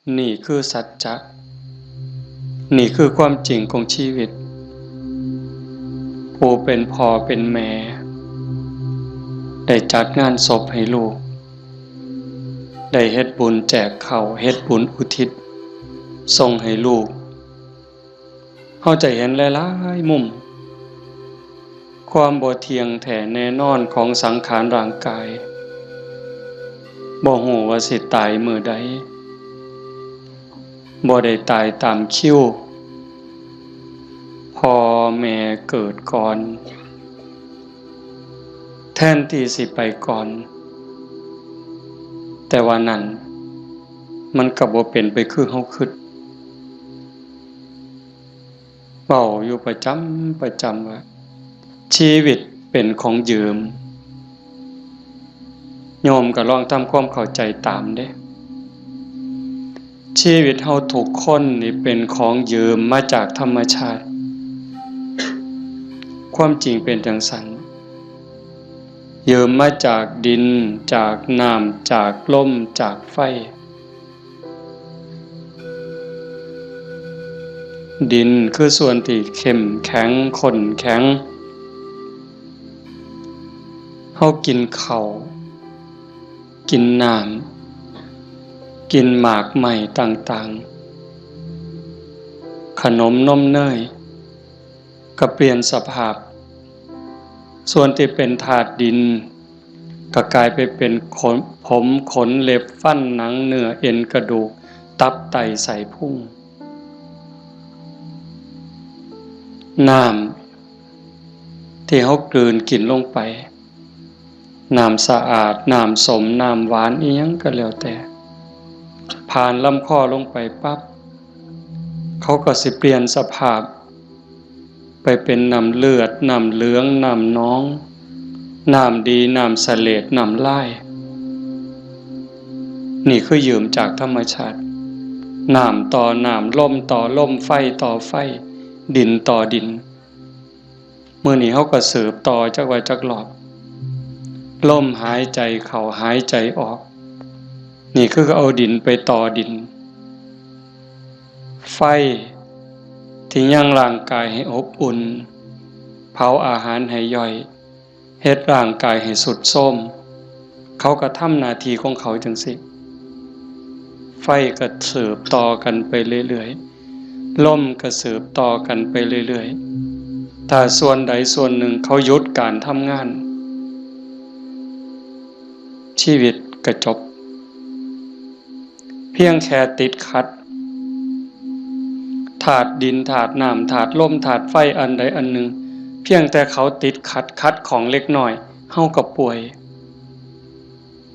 นี่คือสัจจะนี่คือความจริงของชีวิตผู้เป็นพ่อเป็นแม่ได้จัดงานศพให้ลูกได้เฮ็ดบุญแจกข้าวเฮ็ดบุญอุทิศส่งให้ลูกเฮาจะเห็นหลายๆมุมความบ่เที่ยงแท้แน่นอนของสังขารร่างกายบ่ฮู้ว่าสิตายมื้อใดบ่ได้ตายตามคิวพ่อแม่เกิดก่อนแทนที่สิไปก่อนแต่ว่านั้นมันก็บ่เป็นไปคือเฮาคิดเว้าอยู่ประจำว่าชีวิตเป็นของยืมโยมก็ลองทำความเข้าใจตามเด้ชีวิตเฮาทุกคนนี่เป็นของยืมมาจากธรรมชาติความจริงเป็นจังซั่นยืมมาจากดินจากน้ำจากลมจากไฟดินคือส่วนที่เข้มแข็งข้นแข็งเฮากินข้าวกินน้ำกินหมากไหม้ต่างๆขนมนมเนยก็เปลี่ยนสภาพส่วนที่เป็นธาตุดินก็กลายไปเป็นผมขนเล็บฟันหนังเนื้อเอ็นกระดูกตับไตไส้พุงน้ำที่เขากลืนกินลงไปน้ำสะอาดน้ำสมน้ำหวานอีหยังก็แล้วแต่ผ่านลำคอลงไปปั๊บเขาก็สิเปลี่ยนสภาพไปเป็นน้ำเลือดน้ำเหลืองน้ำน้องน้ำดีน้ำเสลดน้ำลายนี่คือยืมจากธรรมชาติน้ำต่อน้ำลมต่อลมไฟต่อไฟดินต่อดินเมื่อนี้เขาก็สืบต่อจากไว้จากหลอบลมหายใจเข้าหายใจออกนี่คือเอาดินไปต่อดินไฟที่ยังร่างกายให้อบอุ่นเผาอาหารให้ย่อยเฮ็ดร่างกายให้สุดโทรมเขาก็ทำหน้าที่ของเขาจังสิไฟก็สืบต่อกันไปเรื่อยๆลมก็สืบต่อกันไปเรื่อยๆถ้าส่วนใดส่วนหนึ่งเขาหยุดการทำงานชีวิตก็จบเพียงแค่ติดขัดธาตุดินธาตุน้ำธาตุลมธาตุไฟอันใดอันหนึ่งเพียงแต่เขาติดขัดของเล็กน้อยเฮาก็ป่วย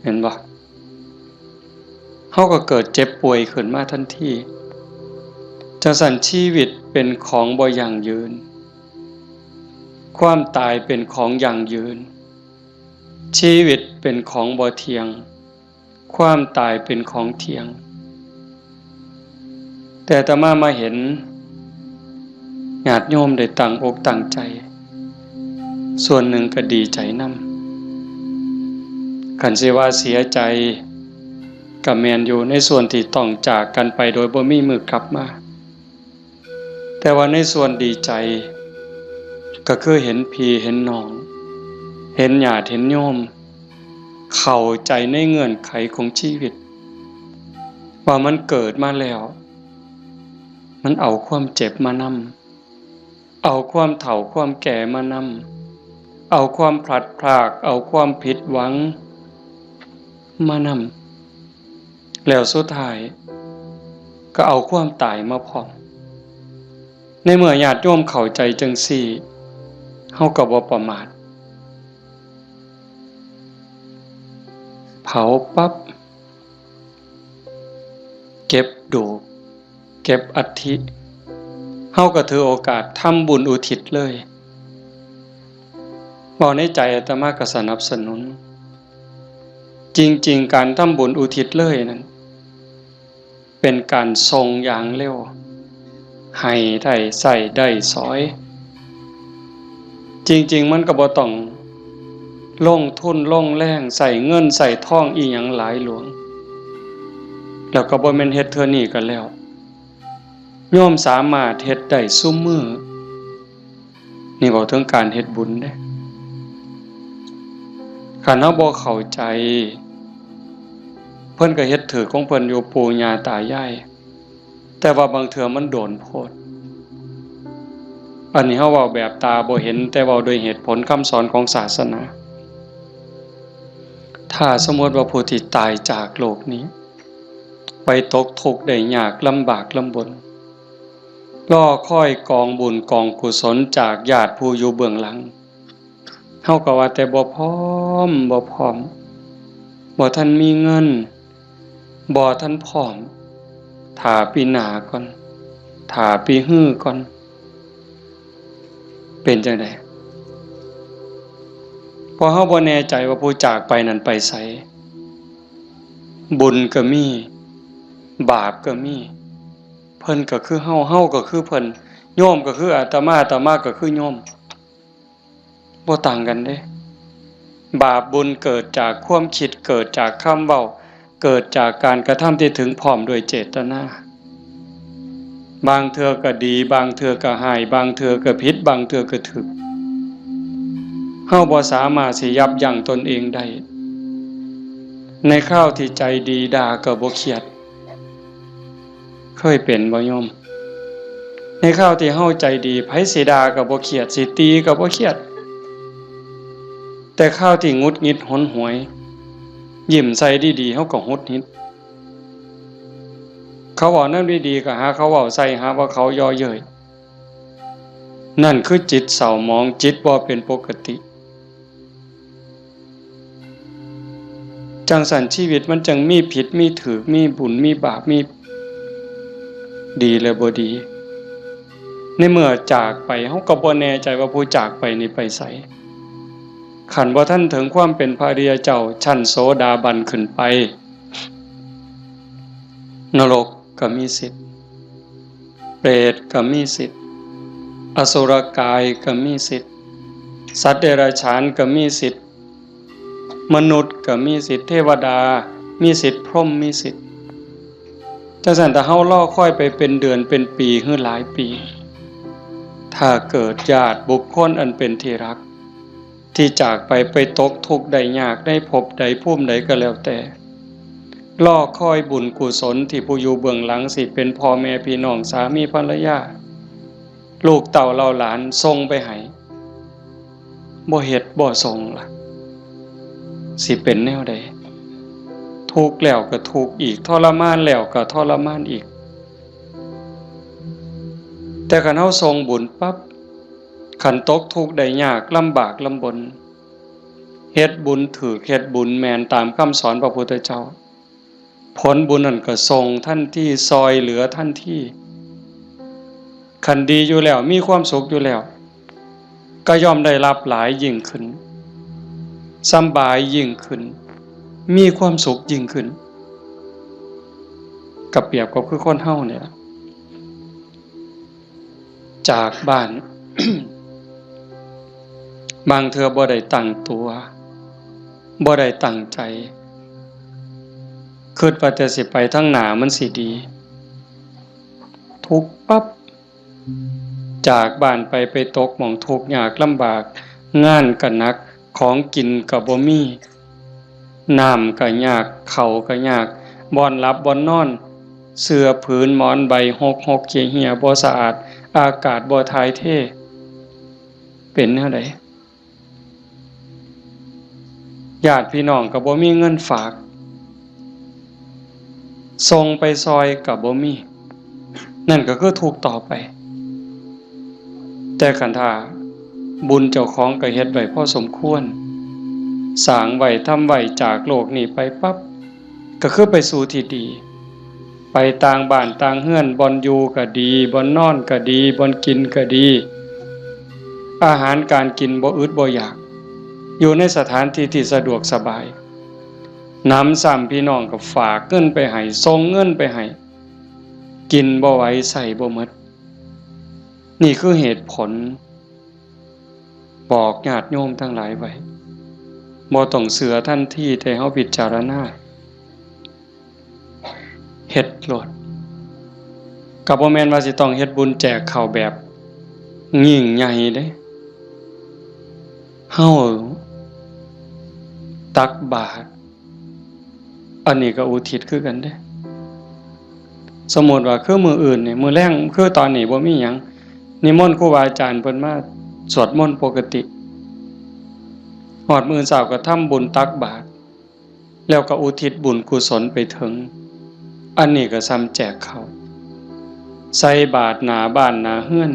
เห็นบ่เฮาก็เกิดเจ็บป่วยขึ้นมาทันทีจังซั่นชีวิตเป็นของบ่ยั่งยืนความตายเป็นของยั่งยืนชีวิตเป็นของบ่เที่ยงความตายเป็นของเที่ยงแต่อาตมามาเห็นญาติโยมได้ตั้งอกตั้งใจส่วนหนึ่งก็ดีใจนำคันสิว่าเสียใจก็แม่นอยู่ในส่วนที่ต้องจากกันไปโดยบ่มีมื้อกลับมาแต่ว่าในส่วนดีใจก็คือเห็นพี่เห็นน้องเห็นญาติเห็นโยมเข้าใจในเงื่อนไขของชีวิตว่ามันเกิดมาแล้วมันเอาความเจ็บมานำเอาความเฒ่าความแก่มานำเอาความพลัดพรากเอาความผิดหวังมานำแล้วสุดท้ายก็เอาความตายมาพร้อมในเมื่อญาติโยมเข้าใจจังซี่เฮาก็บ่ประมาทเผาปั๊บเก็บดูกเก็บอัฐิเฮาก็ถือโอกาสทำบุญอุทิศเลยบ่ในใจอาตมาก็สนับสนุนจริงๆการทำบุญอุทิศเลยนั้นเป็นการส่งอย่างเร็วให้ได้ใส่ได้สอยจริงๆมันก็บ่ต้องลงทุนลงแรงใส่เงินใส่ทองอีหยังหลายหลวง แล้วก็บ่แม่นเฮ็ดเทื่อนี้กันแล้วโยมสามารถเฮ็ดได้ซุมื้อนี่บอกถึงการเฮ็ดบุญเด้คันเฮาบ่เข้าใจเพิ่นก็เฮ็ดถือของเพิ่นอยู่ปู่ย่าตายายแต่ว่าบางเทื่อมันโดนโพดอันนี้เฮาเว้าแบบตาบ่เห็นแต่เว้าโดยเหตุผลคำสอนของศาสนาถ้าสมมติว่าผู้ที่ตายจากโลกนี้ไปตกทุกข์ได้ยากลำบากลำบนรอคอยกองบุญกองกุศลจากญาติผู้อยู่เบื้องหลังเฮาก็ว่าแต่บ่พร้อมบ่ทันมีเงินบ่ทันพร้อมถ้าปีหน้าก่อนถ้าปีฮื้อก่อนเป็นจังได๋พอเฮาบ่แน่ใจว่าผู้จากไปนั้นไปไสบุญก็มีบาปก็มีเพิ่นก็คือเฮาก็คือเพิ่นโยมก็คืออาตมาก็คือโยมบ่ต่างกันเด้บาปบุญเกิดจากความคิดเกิดจากคำเว้าเกิดจากการกระทำที่ถึงพร้อมด้วยเจตนาบางเทื่อก็ดีบางเทื่อก็ร้ายบางเทื่อก็ผิดบางเทื่อก็ถูกเฮาบ่สามารถสิยับยั้งตนเองได้ในคราวที่ใจดีด่าก็บ่เครียดเคยเป็นบ่โยมในคราวที่เฮาใจดีไผสิด่าก็บ่เครียดสิตีก็บ่เครียดแต่คราวที่หงุดหงิดหนหวยยิ้มใส่ดีๆเฮาก็หงุดหงิดเขาเว้านำดีๆก็หาเขาเว้าใส่หาว่าเขาย่อเย้ยนั่นคือจิตเศร้าหมองจิตบ่เป็นปกติจังสันชีวิตมันจังมีผิดมีถูกมีบุญมีบาปมีดีและบ่ดีในเมื่อจากไปเฮาก็บ่แน่ใจว่าผู้จากไปนี่ไปไสคันบ่ทันถึงความเป็นพระอริยเจ้าชั้นโสดาบันขึ้นไปนรกก็มีสิทธิ์เปรตก็มีสิทธิ์อสุรกายก็มีสิทธิ์สัตว์เดรัจฉานก็มีสิทธิ์มนุษย์ก็มีสิทธิ์เทวดามีสิทธิ์พรหมมีสิทธิ์จังซั่นถ้าเฮารอคอยไปเป็นเดือนเป็นปีหรือหลายปีถ้าเกิดญาติบุคคลอันเป็นที่รักที่จากไปตกทุกข์ได้ยากได้พบใดภูมิใดก็แล้วแต่รอคอยบุญกุศลที่ผู้อยู่เบื้องหลังสิเป็นพ่อแม่พี่น้องสามีภรรยาลูกเต่าเหล่าหลานส่งไปให้บ่เฮ็ดบ่ส่งล่ะสิเป็นแนวใดทุกข์แล้วก็ทุกข์อีกทรมานแล้วก็ทรมานอีกแต่คันเฮาส่งบุญปั๊บคันตกทุกข์ได้ยากลำบากลำบนเฮ็ดบุญถูกเฮ็ดบุญแม่นตามคำสอนพระพุทธเจ้าผลบุญนั้นก็ส่งทันทีซอยเหลือทันทีคันดีอยู่แล้วมีความสุขอยู่แล้วก็ย่อมได้รับหลายยิ่งขึ้นสำบายยิ่งขึ้นมีความสุขยิ่งขึ้นกับเปรียบกับคือคนเฮาเนี่ยจากบ้าน บางเทื่อบ่ได้ตั้งตัวบ่ได้ตั้งใจคิดว่าแต่สิไปทางหน้ามันสิดีทุกข์ปั๊บจากบ้านไปตกหม้องทุกข์ยากลำบากงานก็หนักของกินก็บ่มีน้ำก็ยากข้าวก็ยากบ่อนหลับบ่อนนอนเสื้อผืนหมอนใบหกเหี่ยบ่สะอาดอากาศบ่ถ่ายเทเป็นแนวใดญาติพี่น้องก็บ่มีเงินฝากส่งไปซอยก็บ่มีนั่นก็คือทุกข์ต่อไปแต่คันถ้าบุญเจ้าของก็เฮ็ดไว้พอสมควรสร้างไว้ทำไว้จากโลกนี้ไปปั๊บก็คือไปสู่ที่ดีไปต่างบ้านต่างเฮือนบ่อนอยู่ก็ดีบ่อนนอนก็ดีบ่อนกินก็ดีอาหารการกินบ่อึดบ่อยากอยู่ในสถานที่ที่สะดวกสบายน้ำซ้ำพี่น้องก็ฝากเงินไปให้ส่งเงินไปให้กินบ่ไหวใส่บ่หมดนี่คือเหตุผลบอกญาติโยมทั้งหลายไว้บ่ต้องเสือทันทีแต่เฮาพิจารณา ฮ็ดโลดก็บ่แม่นว่าสิต้องเฮ็ดบุญแจกข้าวแบบยิ่งใหญ่เด้เฮาตักบาตรอันนี้ก็อุทิศคือกันเด้สมมุติว่าคือมื้ออื่นนี่มื้อแลงคือตอนนี้บ่มีหยังนิมนต์ครูบาอาจารย์เพิ่นมาสวดมนต์ปกติฮอดมื้อเช้าก็ทำบุญตักบาตรแล้วก็อุทิศบุญกุศลไปถึงอันนี้ก็ซ้ำแจกข้าวใส่บาตรหน้าบ้านหน้าเฮือน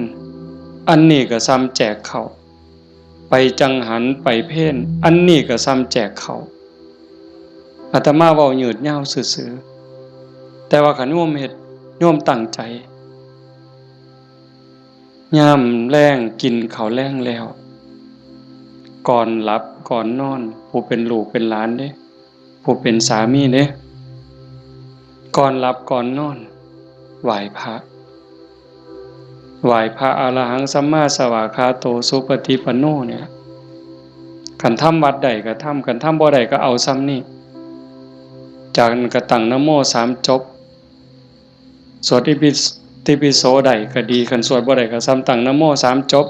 อันนี้ก็ซ้ำแจกข้าวไปจังหันไปเพลอันนี้ก็ซ้ำแจกข้าวอาตมาเว้ายืดยาวซื่อๆแต่ว่าคันโยมเฮ็ดโยมตั้งใจยามแลงกินข้าวแลงแล้วก่อนหลับก่อนนอนผู้เป็นลูกเป็นหลานเด้ผู้เป็นสามีเด้ก่อนหลับก่อนนอนไหว้พระอรหังสัมมาสวากขาโตสุปฏิปันโนเนี่ยคันทำวัดใดก็ทำคันทำบ่ใดก็เอาซ้ำนี่จากนั้นก็ตั้งนะโม3จบสวดอิติปิโสใดก็ดีคันสวดบ่ใดก็ซ้ำตั้งนะโม3จบ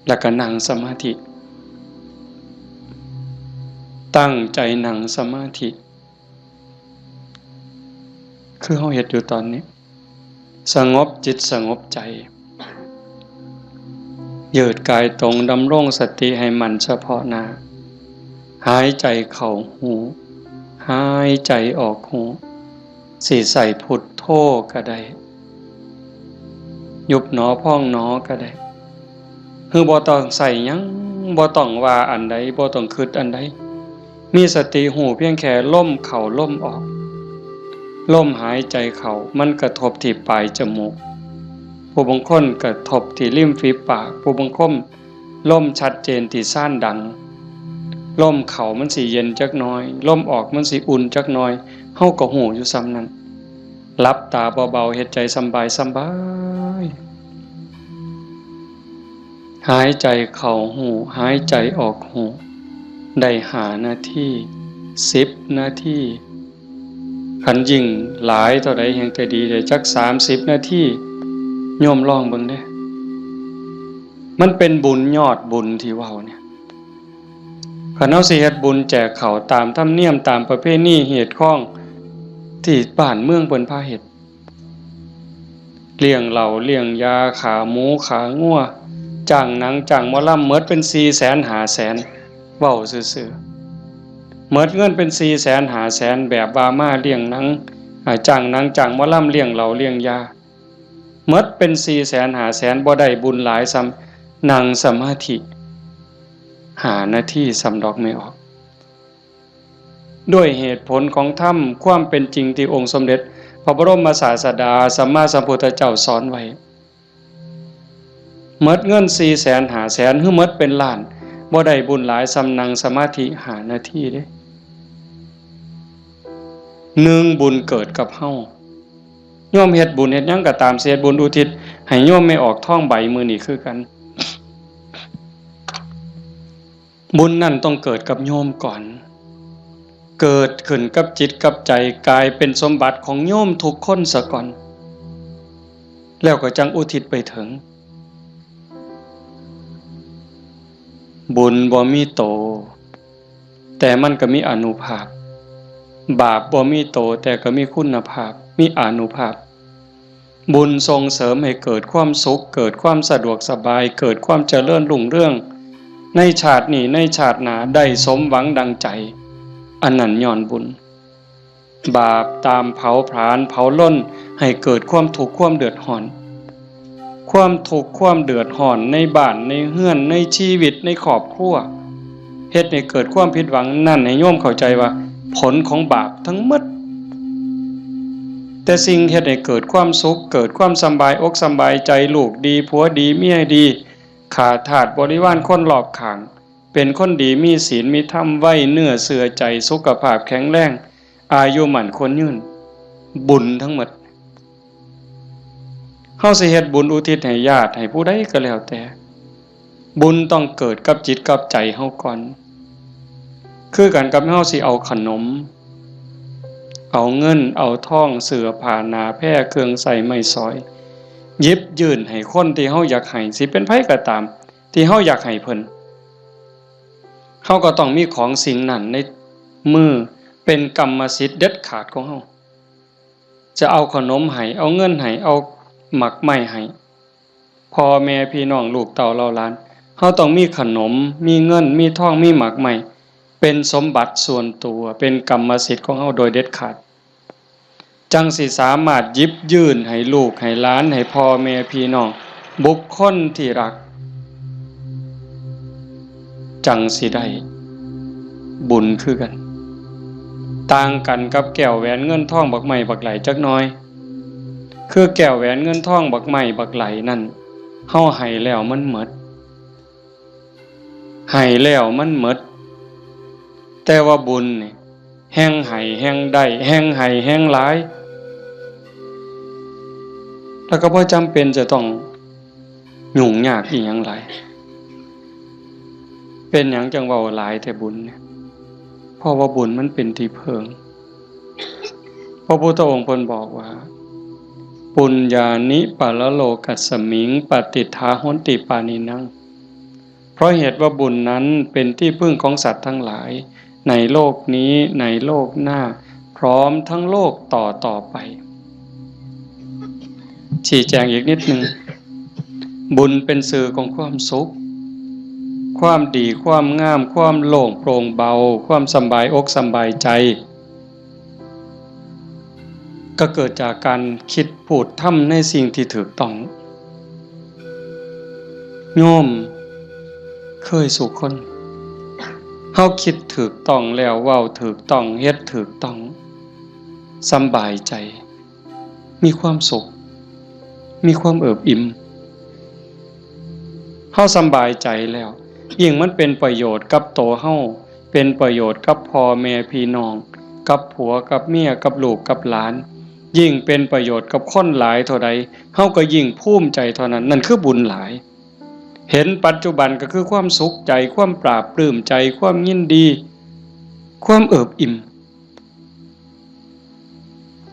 แล้วก็นั่งสมาธิตั้งใจนั่งสมาธิคือเฮาเฮ็ดอยู่ตอนนี้สงบจิตสงบใจยืดกายตรงดำรงสติให้มันเฉพาะหน้าหายใจเข้าหูหายใจออกหูสิใส่พุทโธก็ได้ยุบหนอพองหนอก็ได้คือบ่ต้องใส่หยังบ่ต้องว่าอันใดบ่ต้องคิดอันใดมีสติหูเพียงแค่ลมเข้าลมออกลมหายใจเข้ามันกระทบที่ปลายจมูกผู้บางคนกระทบที่ริมฝีปากผู้บางคนลมชัดเจนที่ซ่านดังลมเข้ามันสิเย็นจักหน่อยลมออกมันสิอุ่นจักหน่อยเฮาก็หูอยู่ซ้ำนั้นหลับตาเบาๆเฮ็ดใจสบายหายใจเข้าหูหายใจออกหูได้5 นาที10 นาทีคันยิ่งหลายเท่าใดแห่งจะดีได้จัก30 นาทีโยมลองเบิ่งเด้มันเป็นบุญยอดบุญที่เว้าเนี่ยคันเฮาสิเฮ็ดบุญแจกข้าวตามธรรมเนียมตามประเพณีเหตุข้องที่บ้านเมืองเพิ่นพาเฮ็ดเลี้ยงเหล้าเลี้ยงยาขาหมูขางัวจ้างหนังจ้างหมอลำหมดเป็น 400,000 500,000 เว้าซื่อๆหมดเงินเป็น 400,000 500,000 แบบว่ามาเลี้ยงหนังจ้างหนังจ้างหมอลำเลี้ยงเหล้าเลี้ยงยาหมดเป็น 400,000 500,000 บ่ได้บุญหลายซ้ำนั่งสมาธิ5 นาทีสำดอกไม่ออกด้วยเหตุผลของธรรมความเป็นจริงที่องค์สมเด็จพระบรมศาสดาสัมมาสัมพุทธเจ้าสอนไว้หมดเงิน 400,000 500,000 หรือหมดเป็นล้านบ่ได้บุญหลายสำนั่งสมาธิ5 นาทีเด้1บุญเกิดกับเฮาโยมเฮ็ดบุญเฮ็ดหยังก็ตามเสียบุญอุทิศให้โยมไม่ออกท้องใบมื้อนี้คือกันบุญนั่นต้องเกิดกับโยมก่อนเกิดขึ้นกับจิตกับใจกลายเป็นสมบัติของโยมทุกคนซะก่อนแล้วก็จังอุทิศไปถึงบุญบ่มีโตแต่มันก็มีอานุภาพบาปบ่มีโตแต่ก็มีคุณภาพมีอานุภาพบุญส่งเสริมให้เกิดความสุขเกิดความสะดวกสบายเกิดความเจริญรุ่งเรืองในชาตินี้ในชาติหน้าได้สมหวังดังใจอันนั้นย้อนบุญบาปตามเผาผลาญเผาล้นให้เกิดความทุกข์ความเดือดร้อนความทุกข์ความเดือดร้อนในบ้านในเฮือนในชีวิตในครอบครัวเฮ็ดให้เกิดความผิดหวังนั่นให้โยมเข้าใจว่าผลของบาปทั้งหมดแต่สิ่งเฮ็ดให้เกิดความสุขเกิดความสบายอกสบายใจลูกดีผัวดีเมียดีขาทาสบริวารคนรอบข้างเป็นคนดีมีศีลมีธรรมไว้เนื้อเสื่อใจสุขภาพแข็งแรงอายุมั่นคนยืนบุญทั้งหมดเฮาสิเฮ็ดบุญอุทิศให้ญาติให้ผู้ใดก็แล้วแต่บุญต้องเกิดกับจิตกับใจเฮาก่อนคือกันกับเฮาสิเอาขนม เอาเงินเอาทองเสื้อผ้าหนาแพร่เครื่องใส่ไม้สอยหยิบยื่นให้คนที่เฮาอยากให้สิเป็นไผก็ตามที่เฮาอยากให้เพิ่นเฮาก็ต้องมีของสิ่งนั้นในมือเป็นกรรมสิทธิ์เด็ดขาดของเฮาจะเอาขนมให้เอาเงินให้เอาหมักไม้ให้พ่อแม่พี่น้องลูกเต้าเหล่าหลานเฮาต้องมีขนมมีเงินมีทองมีหมักไม้เป็นสมบัติส่วนตัวเป็นกรรมสิทธิ์ของเฮาโดยเด็ดขาดจังสิสามารถหยิบยื่นให้ลูกให้หลานให้พ่อแม่พี่น้องบุคคลที่รักจังสิได้บุญคือกันต่างกันกับแก้วแหวนเงินทองบักไม้บักไหลจักหน่อยคือแก้วแหวนเงินทองบักไม้บักไหลนั่นเฮาให้แล้วมันหมดให้แล้วมันหมดแต่ว่าบุญนี่แห่งให้แห่งได้แห่งให้แห่งหลายแล้วก็บ่จำเป็นจะต้องยุ่งยากอีหยังหลายเป็นหยังจังเว้าหลายแต่บุญเนี่ยเพราะว่าบุญมันเป็นที่พึ่งพระพุทธองค์เพิ่นบอกว่าปุญญานิปะละโลกัสสมิงปฏิทาหนติปานินังเพราะเหตุว่าบุญนั้นเป็นที่พึ่งของสัตว์ทั้งหลายในโลกนี้ในโลกหน้าพร้อมทั้งโลกต่อไปชี้แจงอีกนิดนึงบุญเป็นสื่อของความสุขความดีความงามความโล่งโปร่งเบาความสบายอกสบายใจก็เกิดจากการคิดพูดทำในสิ่งที่ถูกต้องโยมเคยสุขคนเฮาคิดถูกต้องแล้วเว้าถูกต้องเฮ็ดถูกต้องสบายใจมีความสุขมีความเอิบอิ่มเฮาสบายใจแล้วยิ่งมันเป็นประโยชน์กับตัวเฮาเป็นประโยชน์กับพ่อแม่พี่น้องกับผัวกับเมียกับลูกกับหลานยิ่งเป็นประโยชน์กับคนหลายเท่าใดเฮาก็ยิ่งภูมิใจเท่านั้นนั่นคือบุญหลายเห็นปัจจุบันก็คือความสุขใจความปราบปลื้มใจความยินดีความเอิบอิ่ม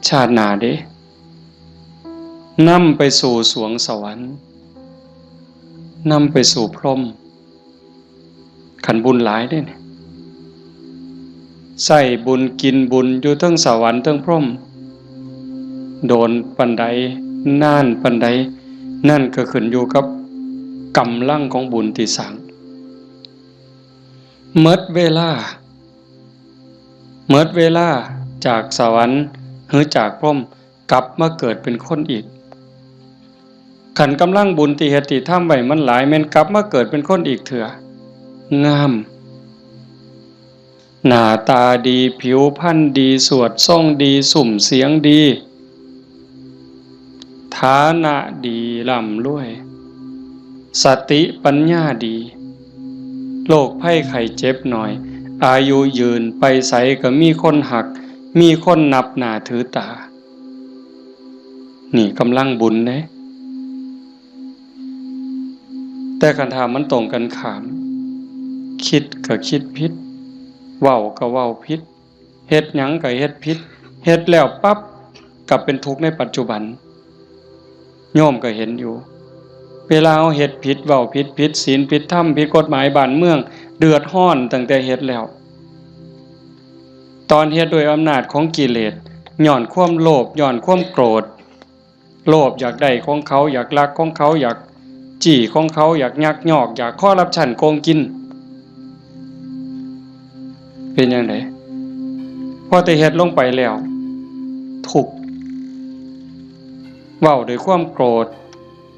ชาติหน้าเด้นำไปสู่สวงสวรรค์นำไปสู่พรหมขันบุญหลายเด้เนี่ยใส่บุญกินบุญอยู่ทั้งสวรรค์ทั้งพรหมโดนปันใดน่านปันใดนั่นก็ขึ้นอยู่กับกำลังของบุญที่สั่งเมิดเวลาจากสวรรค์หรือจากพรหมกลับมาเกิดเป็นคนอีกขันกำลังบุญที่เฮ็ดที่ทำไว้มันหลายแม่นกลับมาเกิดเป็นคนอีกเถื่องามหน้าตาดีผิวพรรณดีสวดทรงดีสุ่มเสียงดีฐานะดีร่ำรวยสติปัญญาดีโรคภัยไข้เจ็บหน่อยอายุยืนไปไสก็มีคนหักมีคนนับหน้าถือตานี่กำลังบุญเด้แต่คันถามมันตรงกันข้ามคิดก็คิดผิดเว้าก็เว้าผิดเฮ็ดหยังก็เฮ็ดผิดเฮ็ดแล้วปั๊บก็เป็นทุกข์ในปัจจุบันโยมก็เห็นอยู่เวลาเฮ็ดผิดเว้าผิดศีลผิดธรรมผิดกฎหมายบ้านเมืองเดือดร้อนตั้งแต่เฮ็ดแล้วตอนเฮ็ดด้วยอำนาจของกิเลสย้อนความโลภย้อนความโกรธโลภอยากได้ของเขาอยากลักของเขาอยากจี้ของเขาอยากยักยอกอยากคอร์รัปชันโกงกินเป็นจังได๋พอแต่เฮ็ดลงไปแล้วทุกข์เว้าด้วยความโกรธ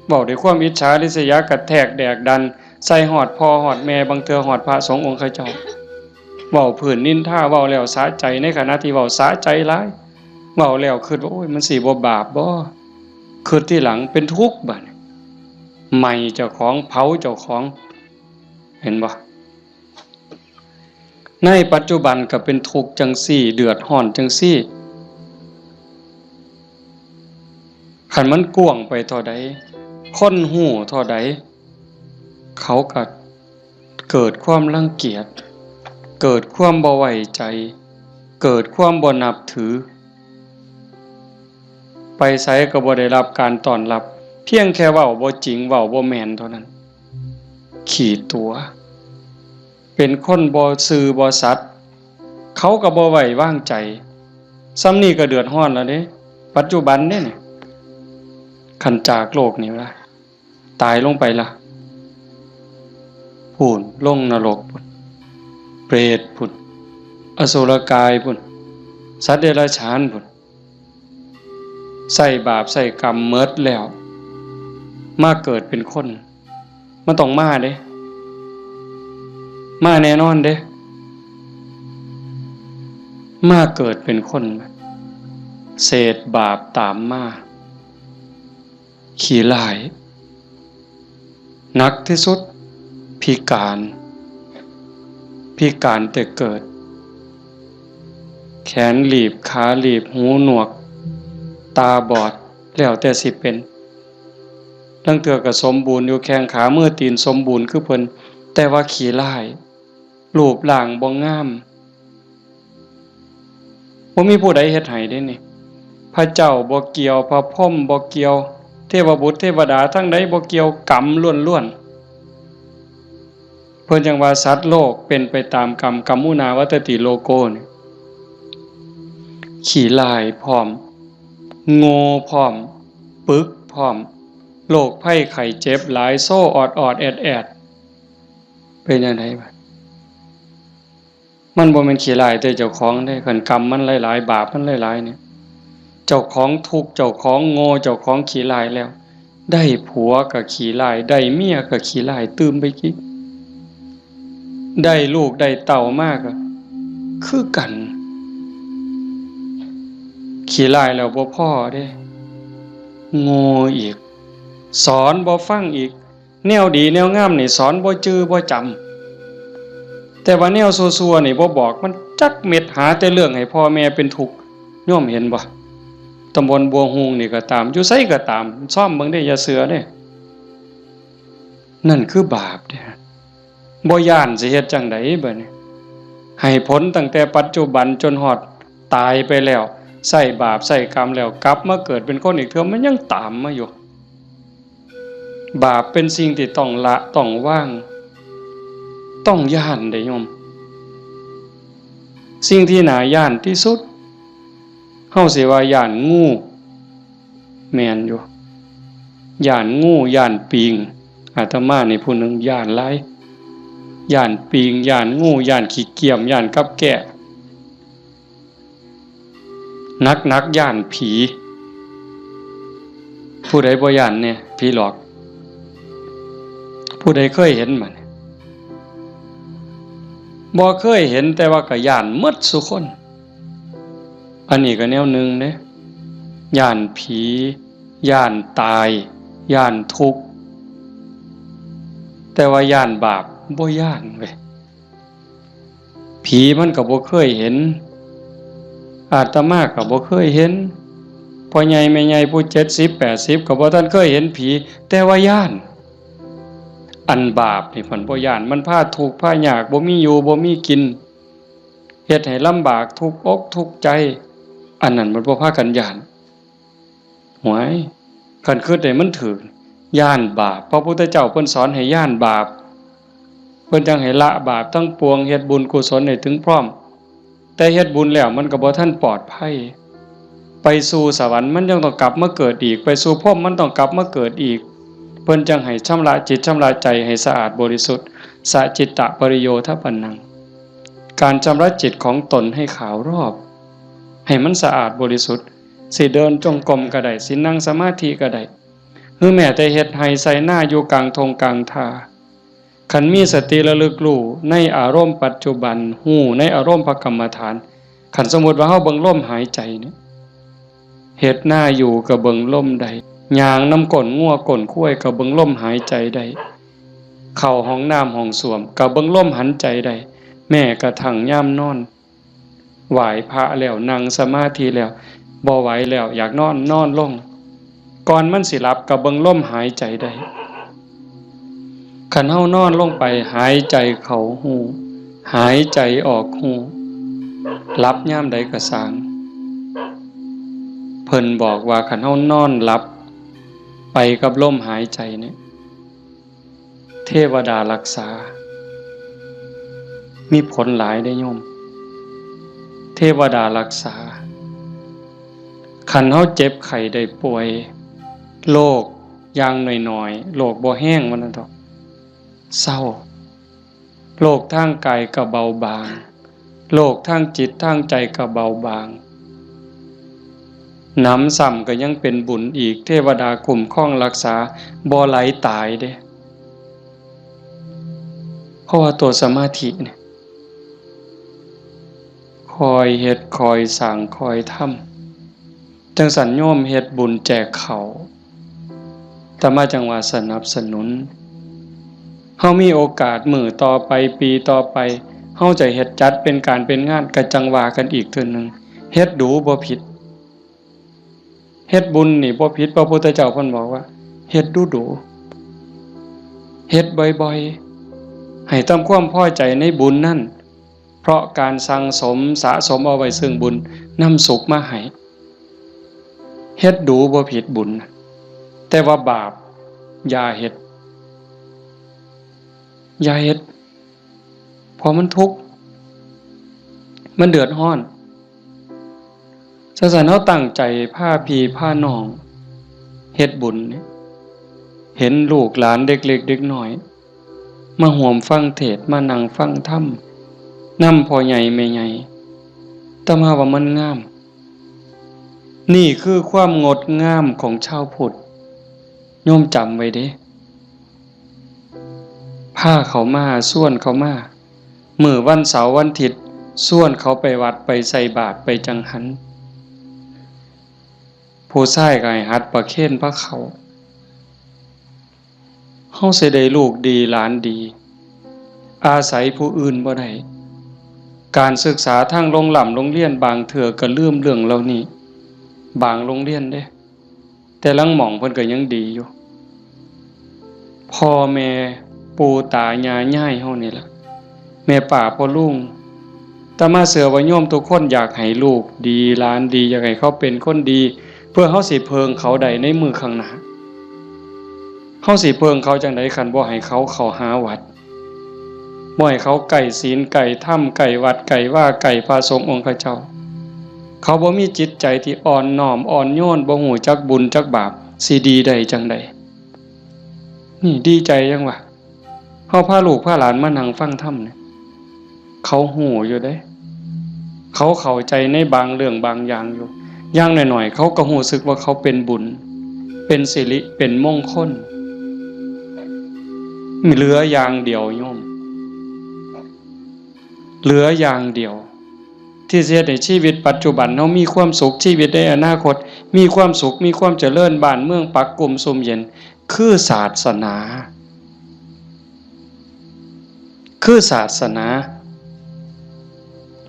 เว้าด้วยความอิจฉาริษยากระแทกแดกดันใส่ฮอดพ่อฮอดแม่บางเทื่อฮอดพระสงฆ์องค์ข้าเจ้าเว้าพื้นนินทาเว้าแล้วสะใจในขณะที่เว้าสะใจหลายเว้าแล้วคิดว่าโอ้ยมันสิบ่บาปบ่คิดทีหลังเป็นทุกข์บัดใหม่เจ้าของเผาเจ้าของเห็นบ่ในปัจจุบันก็เป็นทุกข์จังซี่เดือดร้อนจังซี่คันมันกว้างไปเท่าใดคนฮู้เท่าใดเขาก็เกิดความรังเกียจเกิดความบ่ไว้ใจเกิดความบ่นับถือ ไปไสก็บ่ได้รับการต้อนรับเพียงแค่เว้าบ่จริงเว้าบ่แม่นเท่านั้นขี้ตัวเป็นคนบ่ซื่อบ่สัตย์เขาก็บ่ไว้วางใจซ้ำนี้ก็เดือดร้อนแล้วเด้ปัจจุบันเนี่ยคันจากโลกนี้ล่ะตายลงไปล่ะพูนลงนรกพุ่นเปรตพุ่นอสุรกายพุ่นสัตว์เดรัจฉานพุ่นใส่บาปใส่กรรมเมิดแล้วมาเกิดเป็นคนมันต้องมาเด้มาแน่นอนเด้มาเกิดเป็นคนเศษบาปตามมาขี้ร้ายหนักที่สุดพิการแต่เกิดแขนหลีบขาหลีบหูหนวกตาบอดแล้วแต่สิเป็นลังเทื่อก็สมบูรณ์อยู่แข้งขามือตีนสมบูรณ์คือเพิ่นแต่ว่าขี้ร้ายรูปร่างบ่งามบ่มีผู้ใดเฮ็ดให้ได้นี่พระเจ้าบ่เกี่ยวพระพรหมบ่เกี่ยวเทวบุตรเทวดาทั้งใดบ่เกี่ยวกรรมล้วนๆเพิ่นจังว่าสัตว์โลกเป็นไปตามกรรมกัมมุนาวัตติโลโกนี่ขี้ร้ายพร้อมโง่พร้อมปึกพร้อมโรคภัยไข้เจ็บหลายโซ่ออดแอดเป็นจังได๋บัดมันบ่แม่นขี้ร้ายแต่เจ้าของเด้คันกรรมมันหลายๆบาปมันหลายๆเนี่ยเจ้าของทุกข์เจ้าของโง่เจ้าของขี้ร้ายแล้วได้ผัวก็ขี้ร้ายได้เมียก็ขี้ร้ายตื่มไปกินได้ลูกได้เต้ามาก็คือกันขี้ร้ายแล้วบ่พอเด้โง่อีกสอนบ่ฟังอีกแนวดีแนวงามนี่สอนบ่จื้อบ่จำแต่ว่าแนวซั่วๆนี่บ่บอกมันจักเม็ดหาแต่เรื่องให้พ่อแม่เป็นทุกข์โยมเห็นบ่ตำบลบัวฮูงนี่ก็ตามอยู่ไสก็ตามซ่อมเบิ่งได้อย่าเสือเด้นั่นคือบาปเด้บ่ย้านสิเฮ็ดจังได๋บัดนี้ให้ผลตั้งแต่ปัจจุบันจนฮอดตายไปแล้วใส่บาปใส่กรรมแล้วกลับมาเกิดเป็นคนอีกเทื่อมันยังตามมาอยู่บาปเป็นสิ่งที่ต้องละต้องวางต้องย้านได้โยมสิ่งที่น่าย้านที่สุดเฮาสิว่าย้านงูแม่นอยู่ย้านงูย้านปิงอาตมานี่ผู้หนึงย้านหลายย้านปิงย้านงูย้านขี้เกียจย้านกับแกะนักย้านผีผู้ใดบ่ย้านเนี่ยผีหลอกผู้ใดเคยเห็นมันบ่เคยเห็นแต่ว่าก็ย้านหมดซุคนอันนี้ก็แนวหนึ่งเด้ย้านผีย้านตายย้านทุกข์แต่ว่าย้านบาปบ่ย้านเว้ยผีมันก็บ่เคยเห็นอาตมาก็บ่เคยเห็นพ่อใหญ่แม่ใหญ่ผู้70 80ก็บ่ทันเคยเห็นผีแต่ว่าย้านอันบาปนี่เพิ่นบ่ย้านมันพาทุกข์พายากบ่มีอยู่บ่มีกินเฮ็ดให้ลำบากทุกข์อกทุกข์ใจอันนั้นมันบ่พากันย้านหวยคันคิดได้มันถูกย้านบาปพระพุทธเจ้าเพิ่นสอนให้ย้านบาปเพิ่นจังให้ละบาปทั้งปวงเฮ็ดบุญกุศลให้ถึงพร้อมแต่เฮ็ดบุญแล้วมันก็บ่ทันปลอดภัยไปสู่สวรรค์มันยังต้องกลับมาเกิดอีกไปสู่พรหมมันต้องกลับมาเกิดอีกเพิ่นจังให้ชำระจิตชำระใจให้สะอาดบริสุทธิ์สะจิตตะปริโยทปันนังการชำระจิตของตนให้ขาวรอบให้มันสะอาดบริสุทธิ์สิเดินจงกรมก็ได้สินั่งสมาธิก็ได้หรือแม้แต่เฮ็ดให้ใส่หน้าอยู่กลางทงกลางทาคันมีสติระลึกรู้ในอารมณ์ปัจจุบันฮู้ในอารมณ์พระกรรมฐานคันสมมุติว่าเฮาเบิ่งลมหายใจเนี่ยเฮ็ดหน้าอยู่ก็เบิ่งลมได้ย่างน้ำก้นงัวก้นข้วยก็เบิ่งลมหายใจได้เข้าห้องน้ำห้องส้วมก็เบิ่งลมหันใจได้แม้กระทั่งยามนอนไหว้พระแล้วนั่งสมาธิแล้วบ่ไหวแล้วอยากนอนนอนลงก่อนมันสิหลับก็เบิ่งลมหายใจได้คันเฮานอนลงไปหายใจเข้าหูหายใจออกหูหลับยามใดก็สร้าง เพิ่นบอกว่าคันเฮานอนหลับไปกับลมหายใจเนี่ยเทวดารักษามีผลหลายได้โยมเทวดารักษาคันเฮาเจ็บไข้ได้ป่วยโรคอย่างน้อยๆโรคบ่แห้งว่านั่นดอกเศร้าโรคทางกายก็เบาบางโรคทางจิตทางใจก็เบาบางหนำซ้ำก็ยังเป็นบุญอีกเทวดาคุ้มครองรักษาบ่ไหลตายเด้เพราะว่าตัวสมาธิเนี่ยคอยเฮ็ดคอยสร้างคอยทำจังสันโยมเฮ็ดบุญแจกเขาแต่มาจังว่าสนับสนุนเฮามีโอกาสมื้อต่อไปปีต่อไปเฮาจะเฮ็ดจัดเป็นการเป็นงานก็จังว่ากันอีกเทื่อนึงเฮ็ดดูบ่ผิดเฮ็ดบุญนี่บ่ผิดพระพุทธเจ้าเพิ่นบอกว่าเฮ็ดดูๆเฮ็ดบ่อยๆให้ทำความพอใจในบุญนั่นเพราะการสั่งสมสะสมเอาไว้ซึ่งบุญนำสุขมาให้เฮ็ดดูบ่ผิดบุญแต่ว่าบาปอย่าเฮ็ดเพราะมันทุกข์มันเดือดร้อนฉะนั้นเฮาตั้งใจพาพี่พาน้องเฮ็ดบุญเนี่ยเห็นลูกหลานเด็กเล็กเด็กน้อยมาร่วมฟังเทศน์มานั่งฟังธรรมนำพ่อใหญ่แม่ใหญ่แต่มาว่ามันงามนี่คือความงดงามของชาวพุทธโยมจำไว้เด้พาเขามาส่วนเขามามื้อวันเสาร์วันอาทิตย์ส่วนเขาไปวัดไปใส่บาตรไปจังหันผู้ชายก็ให้หัดประเคนพระเขาเฮาสิได้ลูกดีหลานดีอาศัยผู้อื่นบ่ได้การศึกษาทางโรงเรียนบางเทื่อก็ลืมเรื่องเหล่านี้บางโรงเรียนเด้แต่ลังหม่องเพิ่นก็ยังดีอยู่พ่อแม่ปู่ตายายย่ายเฮานี่ล่ะแม่ป้าพ่อลุงแต่มาเสือว่าโยมทุกคนอยากให้ลูกดีหลานดีอยากให้เขาเป็นคนดีเพื่อเฮาสิเพิงเขาได้ในมือข้างหน้าเฮาสิเพิงเขาจังได๋คันบ่ให้เขาเข้าหาวัดบ่ให้เขาไก่ศีลไก่ถ้ำไก่วัดไก่ว่าไก่พระสงฆ์องค์พระเจ้าเขาบ่มีจิตใจที่อ่อนน้อมอ่อนโยนบ่ฮู้จักบุญจักบาปสิดีได้จังได๋นี่ดีใจจังวะเฮาพาลูกพาหลานมานั่งฟังธรรมเนี่ยเขาฮู้อยู่เด้เขาเข้าใจในบางเรื่องบางอย่างอยู่อย่างน้อยๆเขาก็รู้สึกว่าเขาเป็นบุญเป็นสิริเป็นมงคลเหลืออย่างเดียวโยมเหลืออย่างเดียวที่จะเฮ็ดให้ชีวิตปัจจุบันเฮามีความสุขชีวิตในอนาคตมีความสุขมีความเจริญบ้านเมืองปักกุมซุ่มเย็นคือศาสนา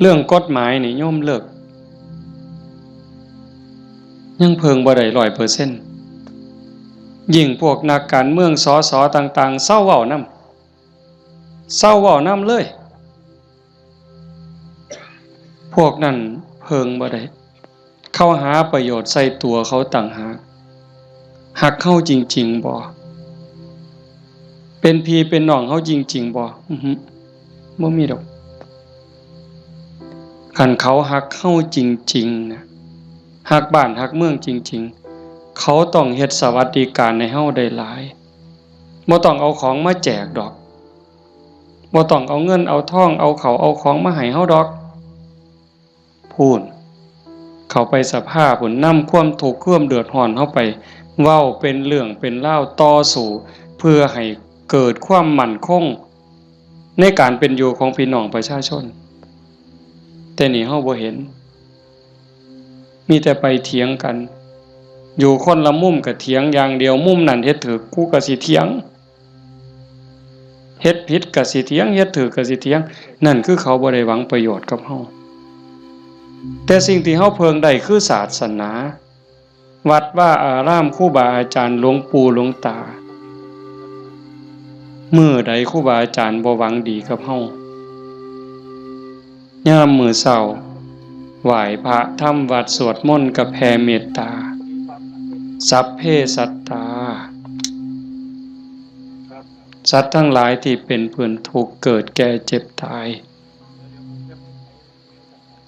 เรื่องกฎหมายนี่โยมเลิกยังเพิงบ่ได้ 100% ยิ่งพวกนักการเมืองสสต่างๆเศร้าเว้านำเลยพวกนั้นเพิงบ่ได้เข้าหาประโยชน์ใส่ตัวเขาต่างหากหักเฮาจริงๆบ่เป็นพี่เป็นน้องเฮาจริงๆบ่บ่มีดอกคันเขาหักเฮาจริงๆนะหักบ้านหักเมืองจริงๆเขาต้องเฮ็ดสวัสดิการให้เฮาได้หลายบ่ต้องเอาของมาแจกดอกบ่ต้องเอาเงินเอาทองเอาข้าวเอาของมาให้เฮาดอกพูนเขาไปสภาพพุ่นนำความทุกข์ความเดือดร้อนเฮาไปเว้าเป็นเรื่องเป็นราวต่อสู้เพื่อให้เกิดความมั่นคงในการเป็นอยู่ของพี่น้องประชาชนแต่นี่เฮาบ่เห็นมีแต่ไปเถียงกันอยู่คนละมุมก็เถียงอย่างเดียวมุมนั้นเฮ็ดถูกกูก็สิเถียงเฮ็ดผิดก็สิเถียงเฮ็ดถูกก็สิเถียงนั่นคือเขาบ่ได้หวังประโยชน์กับเฮาแต่สิ่งที่เฮาเพิงได้คือศาสนาวัดว่าอารามครูบาอาจารย์หลวงปู่หลวงตามื้อใดครูบาอาจารย์บ่หวังดีกับเฮายามมื้อเช้า ไหว้พระทำวัดสวดมนต์กับแผ่เมตตาสัพเพสัตตาสัตว์ทั้งหลายที่เป็นเพื่อนทุกข์เกิดแก่เจ็บตาย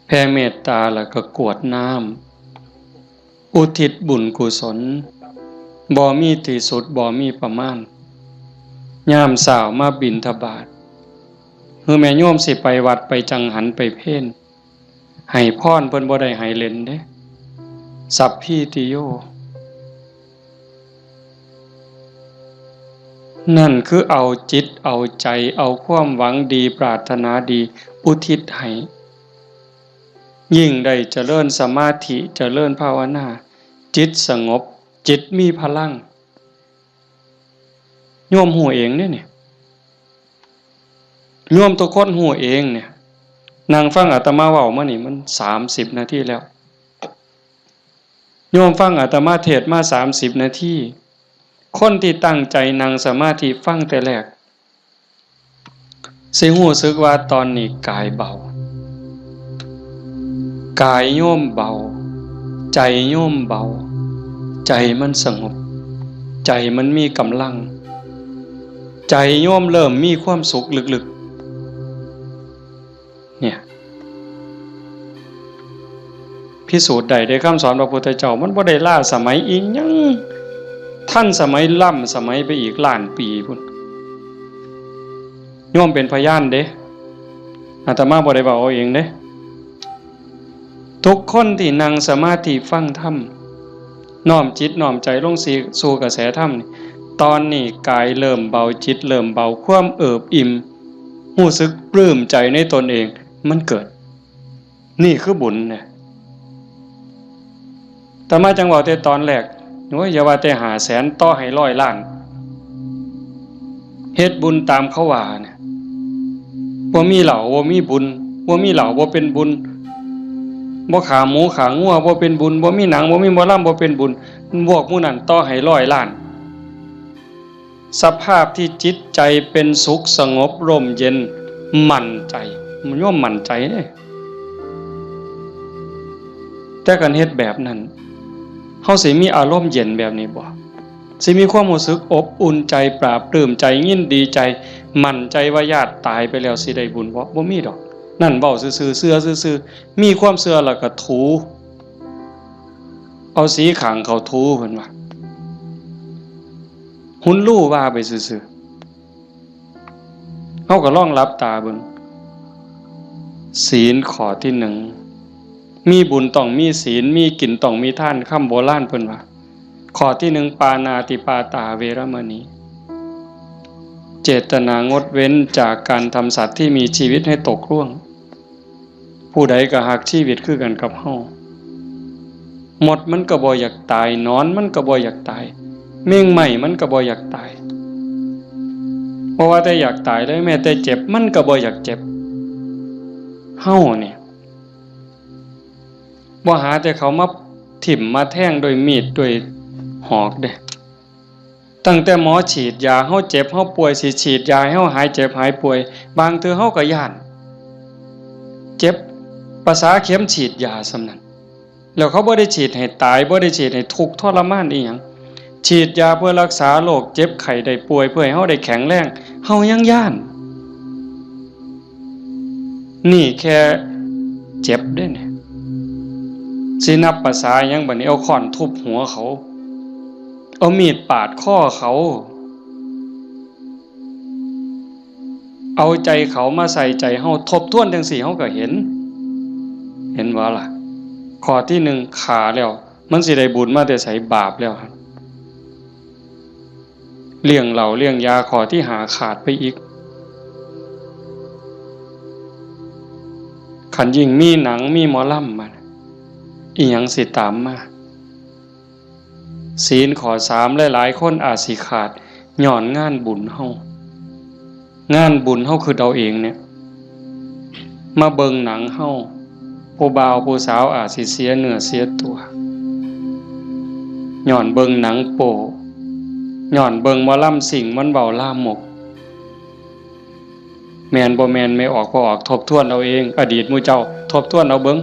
แผ่เมตตาแล้วก็กรวดน้ำอุทิศบุญกุศลบ่มีที่สุดบ่มีประมาณยามเช้ามาบิณฑบาตแม่โยมสิไปวัดไปจังหันไปเพ่นให้พรเพิ่นบ่ได้ให้เล่นเด้สัพพิติโยนั่นคือเอาจิตเอาใจเอาความหวังดีปรารถนาดีอุทิศให้ยิ่งได้เจริญสมาธิเจริญภาวนาจิตสงบจิตมีพลังโยมหูเองเนี่ยโยมทุกคนหูเองเนี่ยนั่งฟังอาตมาเว้ามานี่มัน30 นาทีแล้วโยมฟังอาตมาเทศน์มา30 นาทีคนที่ตั้งใจนั่งสมาธิฟังแต่แรกสิรู้สึกว่าตอนนี้กายเบากายโยมเบาใจโยมเบาใจมันสงบใจมันมีกำลังใจโยมเริ่มมีความสุขลึกๆเนี่ยพิสูจน์ได้ด้วยคำสอนพระพุทธเจ้ามันบ่ได้ล้าสมัยอีกยังท่านสมัยล้ำสมัยไปอีกล้านปีพุ่นโยมเป็นพยานเด้อาตมาบ่ได้เว้าเอาเองเด้ทุกคนที่นั่งสมาธิฟังธรรมน้อมจิตน้อมใจลงสู่กระแสธรรมนี่ตอนนี้กายเริ่มเบาจิตเริ่มเบาความเอิบอิ่มรู้สึกปลื้มใจในตนเองมันเกิดนี่คือบุญเนี่ยแต่มาจังหวะแต่ตอนแรกอย่าว่าแต่500,000ต่อให้100 ล้านเฮ็ดบุญตามเขาว่าเนี่ยบ่มีเหล้าบ่มีบุญบ่มีเหล้าบ่เป็นบุญบ่ขาหมูขางัวบ่เป็นบุญบ่มีหนังบ่มีหมอลำบ่เป็นบุญพวกหมู่นั้นต่อให้100 ล้านสภาพที่จิตใจเป็นสุขสงบร่มเย็นมั่นใจมันย่อมมั่นใจเด้แต่กันเฮ็ดแบบนั้นเฮาสิมีอารมณ์เย็นแบบนี้บ่สิมีความรู้สึกอบอุ่นใจปราบปลื้มใจยินดีใจมั่นใจว่าญาติตายไปแล้วสิได้บุญบ่มีดอกนั่นเว้าซื่อๆเชื่อซื่อๆมีความเชื่อแล้วก็ถูเอาสีขางเขาถูเพิ่นว่าหุ่นลู่ว่าไปซื่อๆเฮาก็ลองหลับตาเบิ่งศีลข้อที่1มีบุญต้องมีศีลมีกินต้องมีทานคำโบราณเพิ่นว่าข้อที่1ปานาติปาตาเวรมณีเจตนางดเว้นจากการทำสัตว์ที่มีชีวิตให้ตกล่วงผู้ใดก็ฮักชีวิตคือกันกับเฮาหมดมันก็บ่อยากตายนอนมันก็บ่อยากตายเม่งใหม่มันก็บ่อยากตายเพราะว่าแต่อยากตายได้แม้แต่เจ็บมันก็บ่อยากเจ็บเฮาเนี่ยบ่หาแต่เขามาถิ่มมาแทงโดยมีดโดยหอกเด้ตั้งแต่หมอฉีดยาเฮาเจ็บเฮาป่วยสิฉีดยาให้เฮาหายเจ็บหายป่วยบางเทื่อเฮาก็ย้านเจ็บภาษาเข็มฉีดยาซำนั้นแล้วเขาบ่ได้ฉีดให้ตายบ่ได้ฉีดให้ทุกข์ทรมานอีหยังฉีดยาเพื่อรักษาโรคเจ็บไข้ได้ป่วยเพื่อให้เฮาได้แข็งแรงเฮายังย้านนี่แค่เจ็บเด้เนี่ยสินับภาษาหยังบัดนี้เอาค้อนทุบหัวเขาเอามีดปาดคอเขาเอาใจเขามาใส่ใจเฮาทบทวนจังซี่เฮาก็เห็นบ่ล่ะข้อที่1ขาแล้วมันสิได้บุญมาแต่ไสบาปแล้วครับเลี้ยงเหล้าเลี้ยงยาข้อที่5ขาดไปอีกคันยิ่งมีหนังมีหมอลำมาอีหยังสิตามมาศีลข้อ3หลายๆคนอาจสิขาดย้อนงานบุญเฮางานบุญเฮาคือเอาเองเนี่ยมาเบิ่งหนังเฮาผู้บ่าวผู้สาวอาจสิเสียเนื้อเสียตัวย้อนเบิ่งหนังโป๊ย้อนเบิ่งหมอลำสิ่งมันเว้าลามกแม่นบ่แม่นไม่ออกบ่ออกทบทวนเอาเองอดีตหมู่เจ้าทบทวนเอาเบิ่ง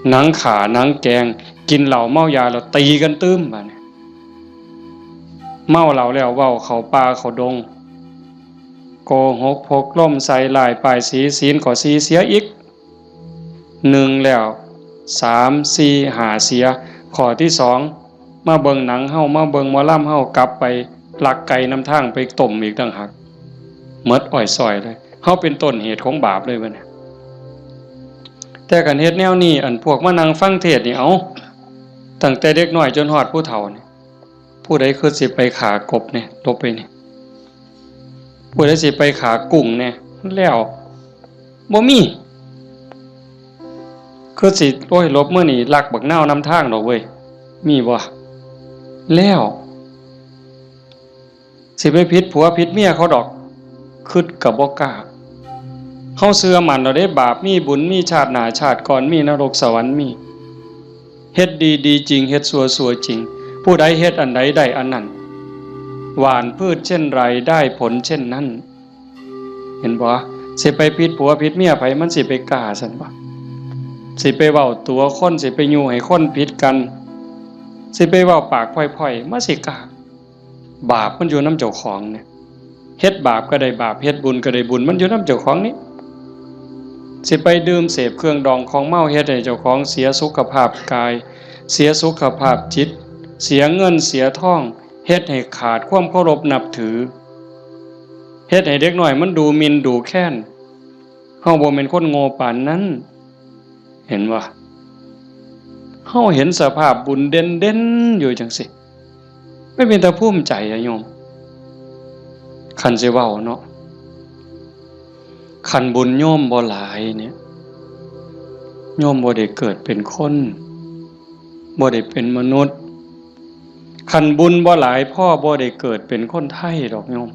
หนังขาหนังแกงกินเหล้าเมายาแล้วตีกันตื้มบัดนี้เมาเหล้าแล้วเว้าเขาป่าเขาดงโกหกพกล่มใส่ลายป้ายสีศีลก็สีเสียอีก1แล้ว3 4 5เสียข้อที่2มาเบิ่งหนังเฮามาเบิ่งหมอลำเฮากลับไปลักไก่นำทางไปต้มอีกต่างหากหมดอ้อยซอยเลยเฮาเป็นต้นเหตุของบาปเลยบัดนี้แต่กันเฮ็ดแนวนี้อันพวกมานั่งฟังเทศน์นี่เอาตั้งแต่เด็กน้อยจนฮอดผู้เฒ่านี่ผู้ใดคือสิไปขากบเนี่ยลบไปนี่ผู้ใดสิไปขากุ้งเนี่ยแล้วบ่มีคือสิโอ้ยลบมื้อนี้ลักบักนาวนำทางดอกเว้ยมีบ่แล้วสิไปผิดผัวผิดเมียเขาดอกคิดก็บ่กล้าเฮาเชื่อมั่นเราได้บาปมีบุญมีชาติหน้าชาติก่อนมีนรกสวรรค์มีเฮ็ดดีดีจริงเฮ็ดชั่วจริงผู้ใดเฮ็ดอันใดได้อันนั้นหว่านพืชเช่นไรได้ผลเช่นนั้นเห็นบ่สิไปผิดผัวผิดเมียไผมันสิไปกล้าซั่นบ่สิไปเว้าตัวคนสิไปยู่ให้คนผิดกันสิไปเว้าปากพ่อยๆมาสิกล้าบาปมันอยู่นำเจ้าของเนี่ยเฮ็ดบาปก็ได้บาปเฮ็ดบุญก็ได้บุญมันอยู่นำเจ้าของนี่สิไปดื่มเสพเครื่องดองของเมาเฮ็ดให้เจ้าของเสียสุขภาพกายเสียสุขภาพจิตเสียเงินเสียทองเฮ็ดให้ขาดความเคารพนับถือเฮ็ดให้เด็กน้อยมันดูหมิ่นดูแค้นเฮาบ่แม่นคนโง่ปานนั้นเห็นบ่เฮาเห็นสภาพบุญเด่นๆอยู่จังซี่ไม่เป็นตาภูมิใจอะโยมคันสิเว้าเนาะคันบุญโยมบ่หลายเนี่ยโยมบ่ได้เกิดเป็นคนบ่ได้เป็นมนุษย์คันบุญบ่หลายพ่อบ่ได้เกิดเป็นคนไทยดอกโยม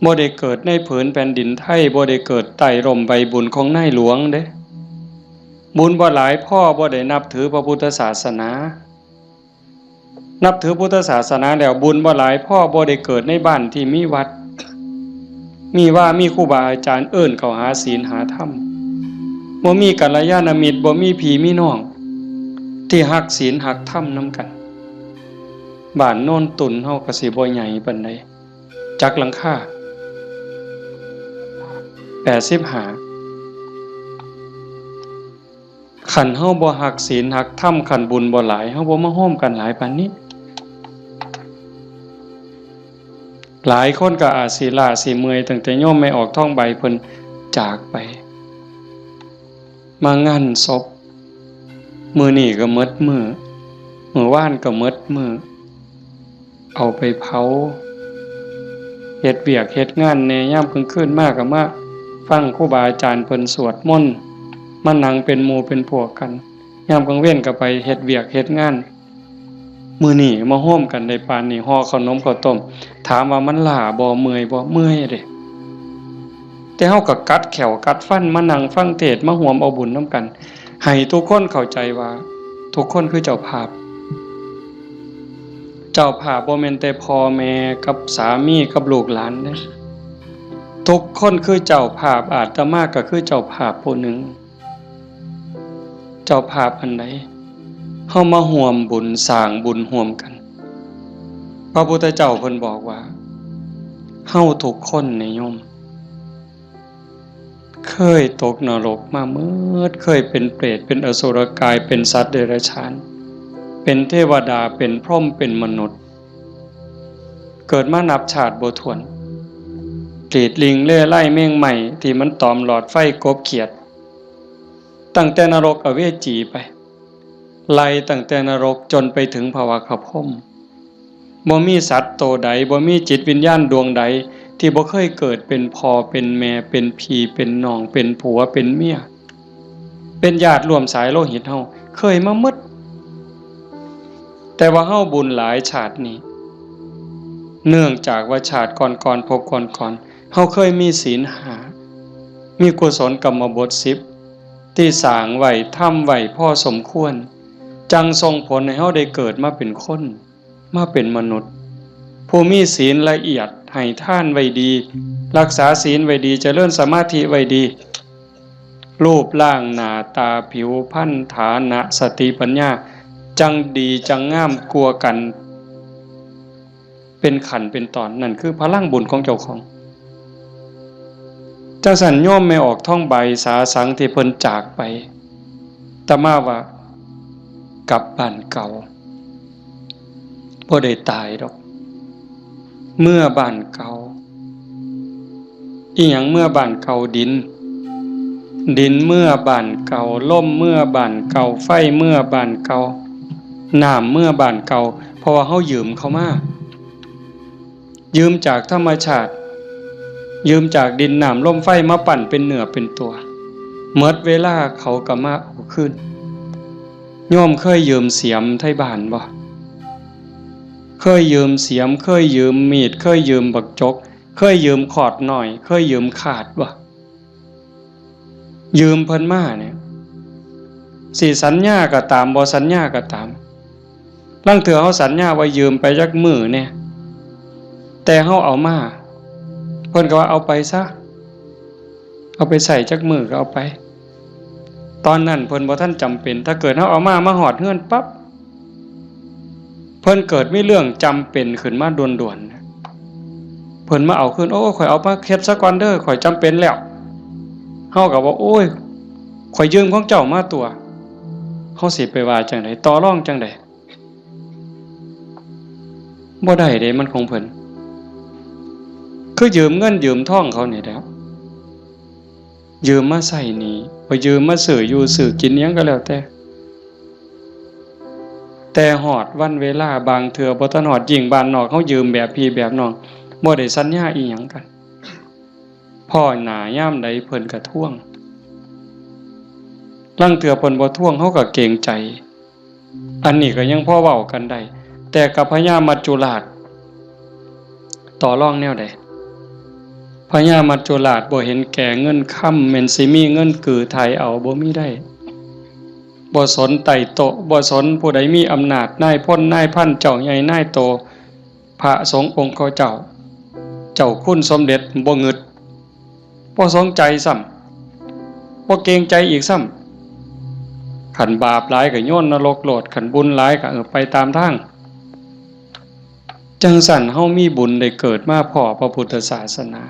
บ่ได้เกิดในผืนแผ่นดินไทยบ่ได้เกิดใต้ร่มใบบุญของนายหลวงเด้บุญบ่หลายพ่อบ่ได้นับถือพระพุทธศาสนานับถือพุทธศาสนาแล้วบุญบ่หลายพ่อบ่ได้เกิดในบ้านที่มีวัดมีครูบาอาจารย์เอิ้นเข้าหาศีลหาธรรมบ่มีกัลยาณมิตรบ่มีพี่มีน้องที่ฮักศีลฮักธรรมนำกันบ้านโน่นตุนเฮาก็สิบ่ใหญ่ปานใดจักหลังคา85คันเฮาบ่ฮักศีลฮักธรรมคันบุญบ่หลายเฮาบ่มาโฮมกันหลายปานนี้หลายคนก็อาจสิล้าสิเมื่อยตั้งแต่โยมไม่ออกท้องใบเพิ่นจากไปมางานศพมื้อนี้ก็หมดมื้อวานก็หมดมื้อเอาไปเผาเฮ็ดเวียกเฮ็ดงานแหน่ยามกลางคืนมาก็มาฟังครูบาอาจารย์เพิ่นสวดมนต์มานั่งเป็นหมู่เป็นพวกกันยามกลางเว้นก็ไปเฮ็ดเวียกเฮ็ดงานมื้อนี้มาร่วมกันได้ปานนี้ห่อขนมข้าวต้มถามว่ามันล้าบ่เมื่อยบ่เมื่อยเด้แต่เฮาก็กัดแขวกัดฟันมานั่งฟังเทศน์มาร่วมเอาบุญนำกันให้ทุกคนเข้าใจว่าทุกคนคือเจ้าภาพบ่แม่นแต่พ่อแม่กับสามีกับลูกหลานเด้ทุกคนคือเจ้าภาพอาตมาก็คือเจ้าภาพผู้หนึ่งเจ้าภาพอันใดเฮามาร่วมบุญสร้างบุญร่วมกันพระพุทธเจ้าเพิ่นบอกว่าเฮาทุกคนในโยมเคยตกนรกมาเมิดเคยเป็นเปรตเป็นอสุรกายเป็นสัตว์เดรัจฉานเป็นเทวดาเป็นพรหมเป็นมนุษย์เกิดมานับชาติบ่ถ้วนกรีดลิงเล่ไล่แมงใหม่ที่มันตอมหลอดไฟกบเขียดตั้งแต่นรกอเวจีไปไล่ตั้งแต่นรกจนไปถึงภวคพรหมบ่มีสัตว์โตใดบ่มีจิตวิญญาณดวงใดที่บ่เคยเกิดเป็นพ่อเป็นแม่เป็นพี่เป็นน้องเป็นผัวเป็นเมียเป็นญาติร่วมสายโลหิตเฮาเคยมาหมดแต่ว่าเฮาบุญหลายชาตินี้เนื่องจากว่าชาติก่อนๆพบก่อนๆเฮาเคยมีศีล5มีกุศลกรรมบท10ที่สร้างไว้ทำไว้พอสมควรจังส่งผลให้เฮาได้เกิดมาเป็นคนมาเป็นมนุษย์ผู้มีศีลละเอียดให้ทานไว้ดีรักษาศีลไว้ดีเจริญสมาธิไว้ดี รูปร่างหน้าตาผิวพรรณฐานะสติปัญญาจังดีจังงามกลัวกันเป็นขันเป็นตอนนั่นคือพลังบุญของเจ้าของจังสันโยมไม่ออกท่องใบสาสังที่เพิ่นจากไปแต่มาว่ากลับบ้านเก่าบ่ได้ตายดอกเมื่อบ้านเก่าอีหยังเมื่อบ้านเก่าดินเมื่อบ้านเก่าลมเมื่อบ้านเก่าไฟเมื่อบ้านเก่าน้ำเมื่อบ้านเก่าเพราะว่าเฮายืมเขามายืมจากธรรมชาติยืมจากดินน้ำลมไฟมาปั่นเป็นเนื้อเป็นตัวเมื่อเวลาเขาก็มาเอาคืนโยมเคยยืมเสียมไทบ้านบ่เคยยืมเสียมเคยยืมมีดเคยยืมบักจกเคยยืมขอดหน่อยเคยยืมขาดบ่ยืมเพิ่นมาเนี่ยสิสัญญาก็ตามบ่สัญญาก็ตามลางเทื่อเฮาสัญญาว่ายืมไปจักมื้อเนี่ยแต่เฮาเอามาเพิ่นก็ว่าเอาไปซะเอาไปใส่จักมื้อก็เอาไปตอนนั้นเพิ่นบ่ทันจำเป็นถ้าเกิดเฮาเอามาฮอดเฮือนปั๊บเพิ่นเกิดมีเรื่องจำเป็นขึ้นมาด่วนๆเพิ่นมาเอาคืนโอ้ข่อยเอามาเฮ็ดซะก่อนเด้อข่อยจำเป็นแล้วเฮาก็ว่าโอ้ยข่อยยืมของเจ้ามาตัวเฮาสิไปว่าจังได๋ต่อรองจังได๋บ่ได้เด้มันของเพิ่นคือยืมเงินยืมทองเขานี่แหละยืมมาใส่หนี้บ่ยืมมาซื้ออยู่ซื้อกินหยังก็แล้วแต่ฮอดวันเวลาบางเทื่อบ่ทันฮอดยิ่งบ้านนอกเฮายืมแบบพี่แบบน้องบ่ได้สัญญาอีหยังกันพ่อหน้ายามใดเพิ่นก็ทวงลางเทื่อเพิ่นบ่ทวงเฮาก็เกรงใจอันนี้ก็ยังพอเว้ากันได้แต่กับพญามัจจุราชต่อรองแนวใดพญามัจจุราชบ่เห็นแก่เงินค่ำแม่นสิมีเงินกือไทยเอาบ่มีได้บ่สนไต่โตบ่สนผู้ใดมีอำนาจนายพลนายพันเจ้าใหญ่นายโตพระสงฆ์องค์เขาเจ้าคุณสมเด็จบ่งึดบ่สนใจซ้ำบ่เกรงใจอีกซ้ำขันบาปหลายก็โยนนรกโลดขันบุญหลายก็ไปตามทางจังสั่นเฮามีบุญได้เกิดมาพ้อพระพุทธศาสนา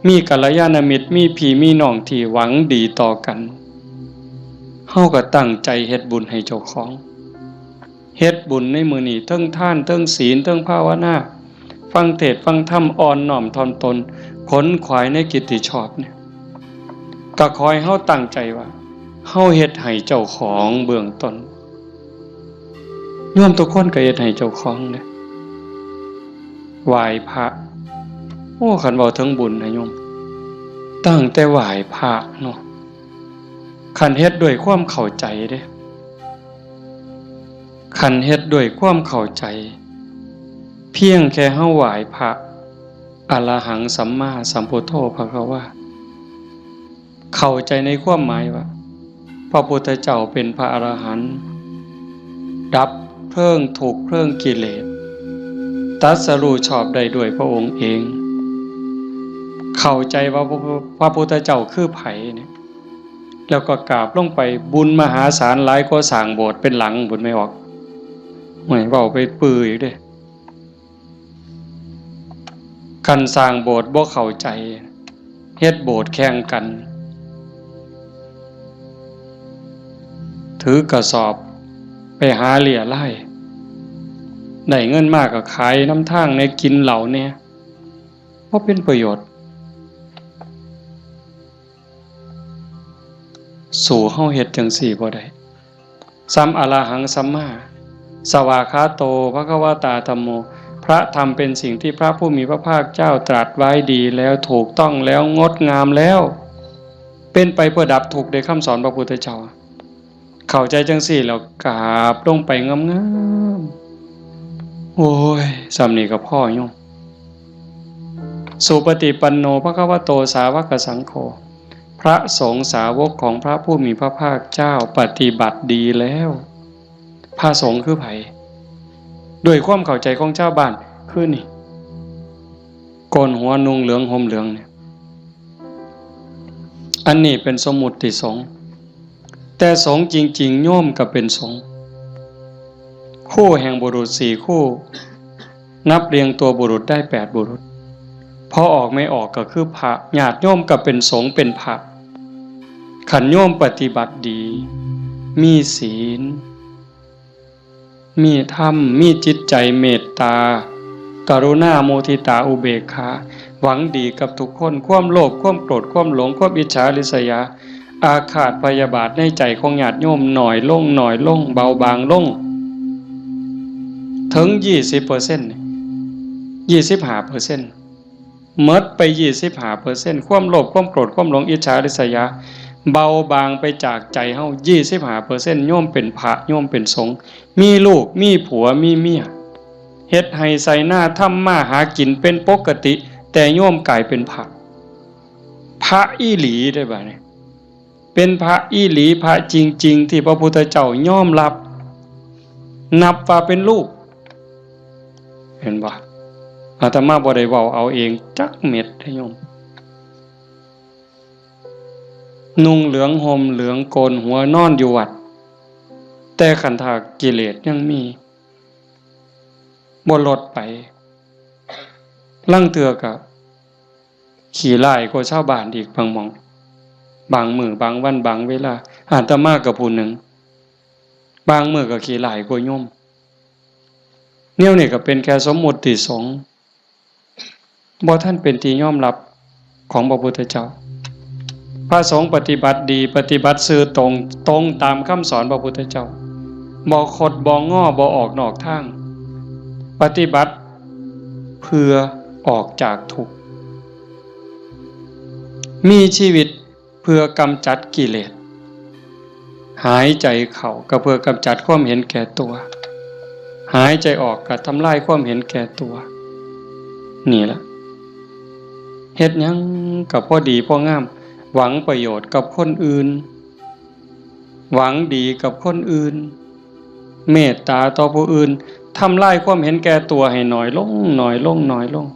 มีกัลยาณมิตรมีพี่มีน้องที่หวังดีต่อกันเฮาก็ตั้งใจเฮ็ดบุญให้เจ้าของเฮ็ดบุญในมื้อนี้เทิงทานเทิงศีลเทิงภาวนาฟังเทศน์ฟังธรรมอ่อนน้อมถ่อมตนขนขวายในกิตติชอบเนี่ยก็ขอให้เฮาตั้งใจว่าเฮาเฮ็ดให้เจ้าของเบื้องต้นโยมทุกคนก็เฮ็ดให้เจ้าของเด้ไหว้พระโอ้คันเว้าถึงบุญนะโยมตั้งแต่ไหว้พระเนาะคันเฮ็ดด้วยความเข้าใจเด้คันเฮ็ดด้วยความเข้าใจเพียงแค่เฮาไหว้พระอรหังสัมมาสัมพุทโธภควาเข้าใจในความหมายว่าพระพุทธเจ้าเป็นพระอรหันต์ดับเพลิงทุกข์เพลิงกิเลสตรัสรู้ชอบได้ด้วยพระองค์เองเข้าใจว่าพระพุทธเจ้าคือไผเนี่ยแล้วก็กราบลงไปบุญมหาศาลหลายกว่าสร้างโบสถ์เป็นหลังบุญไม่ออกหวยเว้าไปปื้ออีกเด้คันสร้างโบสถ์บ่เข้าใจเฮ็ดโบสถ์แข่งกันถือกระสอบไปหาเหลี่ยไล่ได้เงินมากก็ขายน้ำทางในกินเหล่าเนี่ยเพราะเป็นประโยชน์สู่เฮาเฮ็ดจังซี่บ่ได้สัมอรหังสัมมาสวากขาโตภควตาธัมโมพระธรรมเป็นสิ่งที่พระผู้มีพระภาคเจ้าตรัสไว้ดีแล้วถูกต้องแล้วงดงามแล้วเป็นไปเพื่อดับทุกข์ในคำสอนพระพุทธเจ้าเข้าใจจังซี่แล้วกราบลงไปงามๆโอ้ยสำนี้ก็พ่อโยมสุปฏิปันโนภควโตสาวกสังโฆพระสงฆ์สาวกของพระผู้มีพระภาคเจ้าปฏิบัติดีแล้วพระสงฆ์คือไผด้วยความเข้าใจของเจ้าบ้านคือนี่โกนหัวนุ่งเหลืองห่มเหลืองเนี่ย อันนี้เป็นสมมุติสงฆ์แต่สงฆ์จริงๆโยมก็เป็นสงฆ์คู่แห่งบุรุษ4คู่นับเรียงตัวบุรุษได้8บุรุษพอออกไม่ออกก็คือพระญาติโยมก็เป็นสงฆ์เป็นพระขันโยมปฏิบัติดีมีศีลมีธรรมมีจิตใจเมตตากรุณาโมทิตาอุเบกขาหวังดีกับทุกคนความโลภความโกรธความหลงความอิจฉาริษยาอาฆาตพยาบาทในใจของญาติโยมหน่อยลงเบาบางลงถึง 20% 25%หมดไป 25% ความโลภความโกรธความหลงอิจฉาริษยาเบาบางไปจากใจเฮา 25% โยมเป็นพระโยมเป็นสงฆ์มีลูกมีผัวมีเมียเฮ็ดให้ใส่หน้าทำมาหากินเป็นปกติแต่โยมกลายเป็นพระอีหลีได้บ่เนี่ยเป็นพระอีหลีพระจริงๆที่พระพุทธเจ้ายอมรับนับว่าเป็นลูกเห็นบ่อาตมาบ่ได้เว้าเอาเองจักเม็ดให้โยมนุ่งเหลืองห่มเหลืองโกนหัวนอนอยู่วัดแต่ขันธกิเลสยังมีบ่ลดไปลังเทื่อก็ขี่ไล่กว่าชาวบ้านอีกบางหม้องบางมื้อบางวันบางเวลาอาตมาก็ผู้หนึ่งบางมื้อก็ขี่ไล่กว่าโยมเนี่ยนี่ก็เป็นแค่สมมุติสงฆ์บ่ท่านเป็นที่ยอมรับของพระพุทธเจ้าพระสงฆ์ปฏิบัติดีปฏิบัติซื่อตรงตามคำสอนพระพุทธเจ้าบ่คดบ่ง้อบ่ออกนอกทางปฏิบัติเพื่อออกจากทุกข์มีชีวิตเพื่อกำจัดกิเลสหายใจเข้าก็เพื่อกำจัดความเห็นแก่ตัวหายใจออกก็ทำลายความเห็นแก่ตัวนี่แหละเฮ็ดหยังก็พอดีพองามหวังประโยชน์กับคนอื่นหวังดีกับคนอื่นเมตตาต่อผู้อื่นทำลายความเห็นแก่ตัวให้น้อยลง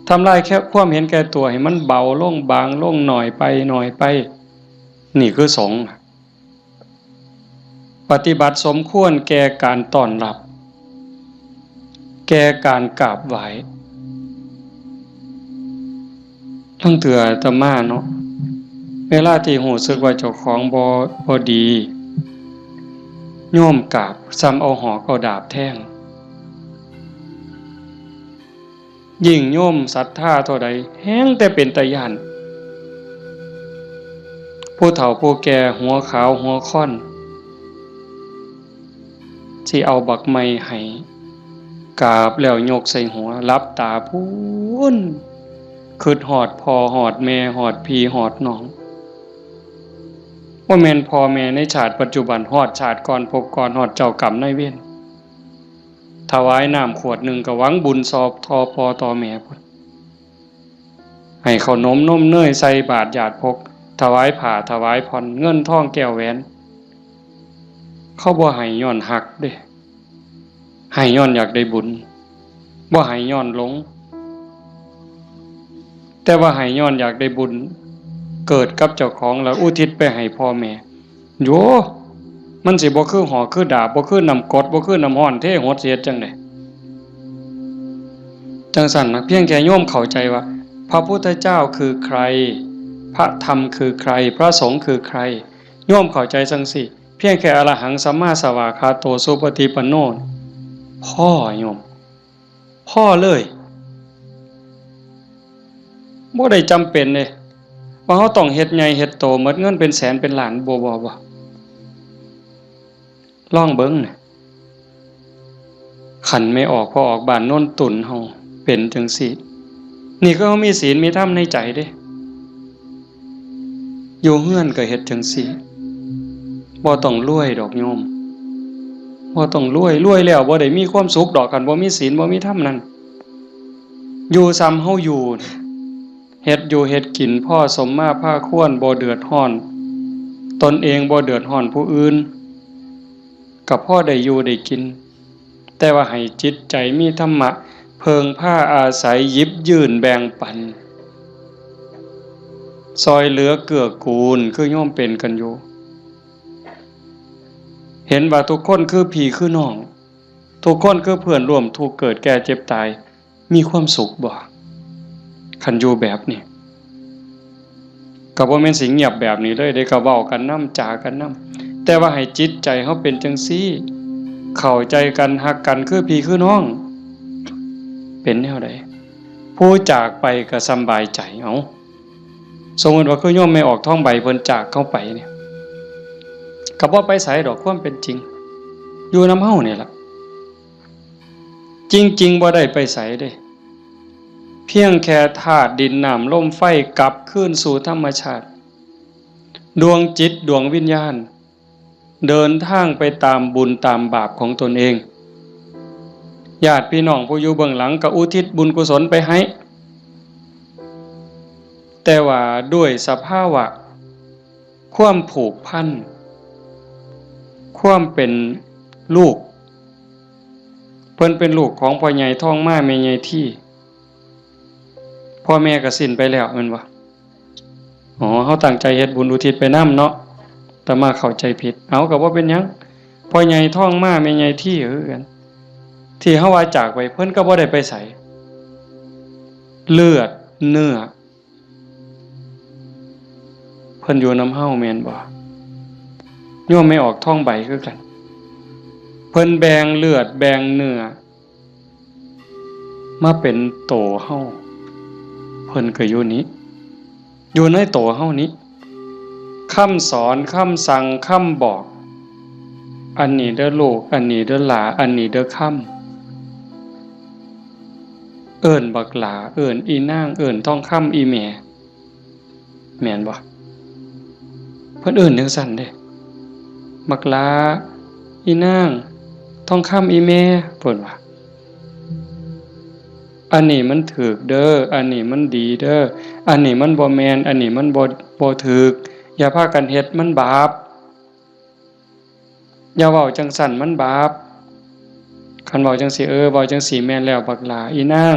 ทำลายแค่ความเห็นแก่ตัวให้มันเบาลงบางลงหน่อยไปนี่คือสงฆ์ปฏิบัติสมควรแก่การต้อนรับแก่การกราบไหว้ทั้งเถื่ออาตมาเนาะเวลาที่รู้สึกว่าเจ้าของบ่ดีโยมกราบซ้ำเอาหอกเอาดาบแทงยิ่งโยมศรัทธาเท่าใดแฮงแต่เป็นตาย้านผู้เฒ่าผู้แก่หัวขาวหัวค่อนสิเอาบักไม้ให้กราบแล้วยกใส่หัวลับตาพูนคิดฮอดพ่อฮอดแม่ฮอดพี่ฮอดน้องว่าแม่นพ่อแม่ในชาติปัจจุบันฮอดชาติก่อนภพก่อนฮอดเจ้ากรรมนายเวรถวายน้ำขวดหนึ่งก็หวังบุญสอบทอพ่อต่อแม่พุ่นให้ขนมนมเนยใส่บาตรญาติพกถวายผ้าถวายผ่อนเงินทองแก้วแหวนเขาบ่ให้ย้อนหักเด้ให้ย้อนอยากได้บุญบ่ให้ย้อนหลงแต่ว่าให้ย้อนอยากได้บุญเกิดกับเจ้าของแล้วอุทิศไปให้พ่อแม่โยมันสิบ่คือหอกคือดาบบ่คือน้ำกรดบ่คือน้ำร้อนเทหดเสียจังได๋จังซั่นนะเพียงแค่โยมเข้าใจว่าพระพุทธเจ้าคือใครพระธรรมคือใครพระสงฆ์คือใครโยมเข้าใจจังซี่เพียงแค่อรหังสัมมาสัมพุทธโตสุปฏิปันโนพ่อโยมพ่อเลยบ่ได้จำเป็นเด้ว่าเฮาต้องเฮ็ดใหญ่เฮ็ดโตหมดเงินเป็นแสนเป็นล้านบ่ลองเบิ่งน่ะขันไม่ออกพอออกบ้านโน่นตุ่นเฮาเป็นจังซี่นี่ก็เฮามีศีลมีธรรมในใจเด้อยู่เฮือนก็เฮ็ดจังซี่บ่ต้องรวยดอกโยมบ่ต้องรวยแล้วบ่ได้มีความสุขดอกคันบ่มีศีลบ่มีธรรมนั่นอยู่ซ้ำเฮาอยู่เฮ็ดอยู่เฮ็ดกินพ่อสมมาภาควรบ่เดือดร้อนตนเองบ่เดือดร้อนผู้อื่นก็พอได้อยู่ได้กินแต่ว่าให้จิตใจมีธรรมะเพิงผ้าอาศัยหยิบยื่นแบ่งปัน ซอยเหลือเกื้อกูลคือโยมเป็นกันอยู่เห็นว่าทุกคนคือพี่คือน้องทุกคนคือเพื่อนร่วมทุกข์เกิดแก่เจ็บตายมีความสุขบ่คันอยู่แบบนี้ก็บ่แม่นสิเงียบแบบนี้เลยได้ก็เว้ากันนำจากันนำแต่ว่าให้จิตใจเฮาเป็นจังซี่เข้าใจกันฮักกันคือพี่คือน้องเป็นแนวใดผู้จากไปก็สำบายใจเอาสมมุติว่าคือโยมไม่ออกท้องใบเพิ่นจากเข้าไปเนี่ยก็บ่ไปไสดอกความเป็นจริงอยู่นำเฮานี่ล่ะจริงๆบ่ได้ไปไสเด้เพียงแค่ธาตุดินน้ำลมไฟกลับคืนสู่ธรรมชาติดวงจิตดวงวิญญาณเดินทางไปตามบุญตามบาปของตนเองญาติพี่น้องผู้อยู่เบื้องหลังก็อุทิศบุญกุศลไปให้แต่ว่าด้วยสภาวะความผูกพันความเป็นลูกเพิ่นเป็นลูกของพ่อใหญ่ท้องมาแม่ใหญ่ที่พ่อแม่ก็สิ้นไปแล้วแม่นบ่อ๋อเฮาตั้งใจเฮ็ดบุญอุทิศไปนำเนาะแต่มาเข้าใจผิดเอาก็บ่เป็นหยังพ่อใหญ่ท้องมาแม่ใหญ่ที่คือกันที่เฮาว่าจากไปเพิ่นก็บ่ได้ไปไสเลือดเนื้อเพิ่นอยู่นำเฮาแม่นบ่โยมไม่ออกท้องใบคือกันเพิ่นแบ่งเลือดแบ่งเนื้อมาเป็นโตเฮาเพิ่นก็อยู่นี้อยู่ในโตเฮานี้คำสอนคำสั่งคำบอกอันนี้เด้อลูกอันนี้เด้อหลาอันนี้เด้อคำเอิ้นบักหลาเอิ้นอีนางเอิ้นทองคำอีแม่แม่นบ่เพิ่นเอิ้นจังซั่นเด้บักหลาอีนางทองคำอีแม่เพิ่นว่าอันนี้มันถูกเด้ออันนี้มันดีเด้ออันนี้มันบ่แม่นอันนี้มันบ่ถูกอย่าพากันเฮ็ดมันบาปอย่าเว้าจังซั่นมันบาปคันเว้าจังซี่เว้าจังซี่แม่นแล้วบักหลาอีนาง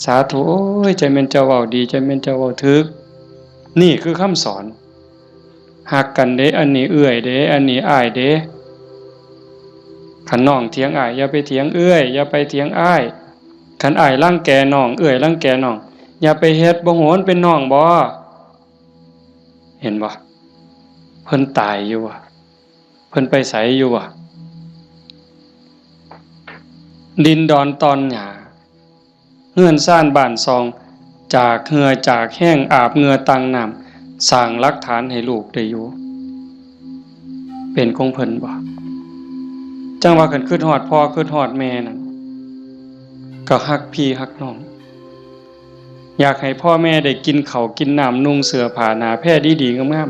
สาธุโอ้ยใจแม่นเจ้าเว้าดีใจแม่นเจ้าเว้าถูกนี่คือคำสอนฮักกันเด้อันนี้เอื้อยเด้อันนี้อ้ายเด้คันน้องเถียงอ้ายอย่าไปเถียงเอื้อยอย่าไปเถียงอ้ายคันอ้ายรังแกน้องเอื้อยรังแกน้องอย่าไปเฮ็ดบ่โหนเป็นน้องบ่เห็นบ่เพิ่นตายอยู่ว่ะเพิ่นไปไสอยู่ว่ะดินดอนตอนหญ้าเฮือนซ่านบ้านซองจากเหงื่อจากแห้งอาบเหงื่อตังน้ำสร้างหลักฐานให้ลูกได้อยู่เป็นของเพิ่นบ่จังว่าคันคิดฮอดพ่อคิดฮอดแม่นั่นก็ฮักพี่ฮักน้องอยากให้พ่อแม่ได้กินข้าวกินน้ำนุ่งเสื้อผ้าหน้าแพรดีๆงาม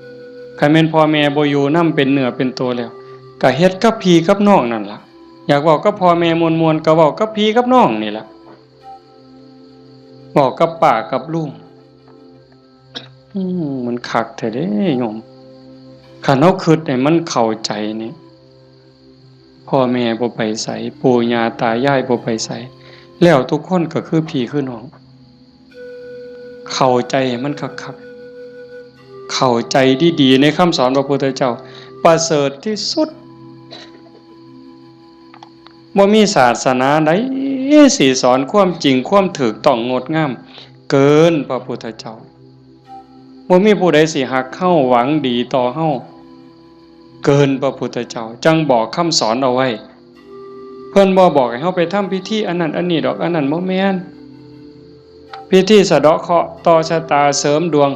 ๆคันแม่นพ่อแม่บ่อยู่นำเป็นเนื้อเป็นตัวแล้วก็เฮ็ดกับพี่กับน้องนั่นล่ะอยากเว้ากับพ่อแม่ม่วนๆก็เว้ากับพี่กับน้องนี่ล่ะเว้ากับป้ากับลุงมันคักแท้เด้โยมคันเฮาคิดให้มันเข้าใจนี่พ่อแม่บ่ไปไสปู่ย่าตายายบ่ไปไสแล้วทุกคนก็คือพี่คือน้องเข้าใจให้มันคักๆเข้าใจดีๆในคำสอนพระพุทธเจ้าประเสริฐที่สุดบ่มีศาสนาใดสิสอนความจริงความถูกต้องงดงามเกินพระพุทธเจ้าบ่มีผู้ใดสิฮักเฮาหวังดีต่อเฮาเกินพระพุทธเจ้าจังบอกคำสอนเอาไว้เพิ่นบ่บอกให้เฮาไปทำพิธีอันนั้นอันนี้ดอกอันนั้นบ่แม่นพิธีสะเดาะเคราะห์ต่อชะตาเสริมดวง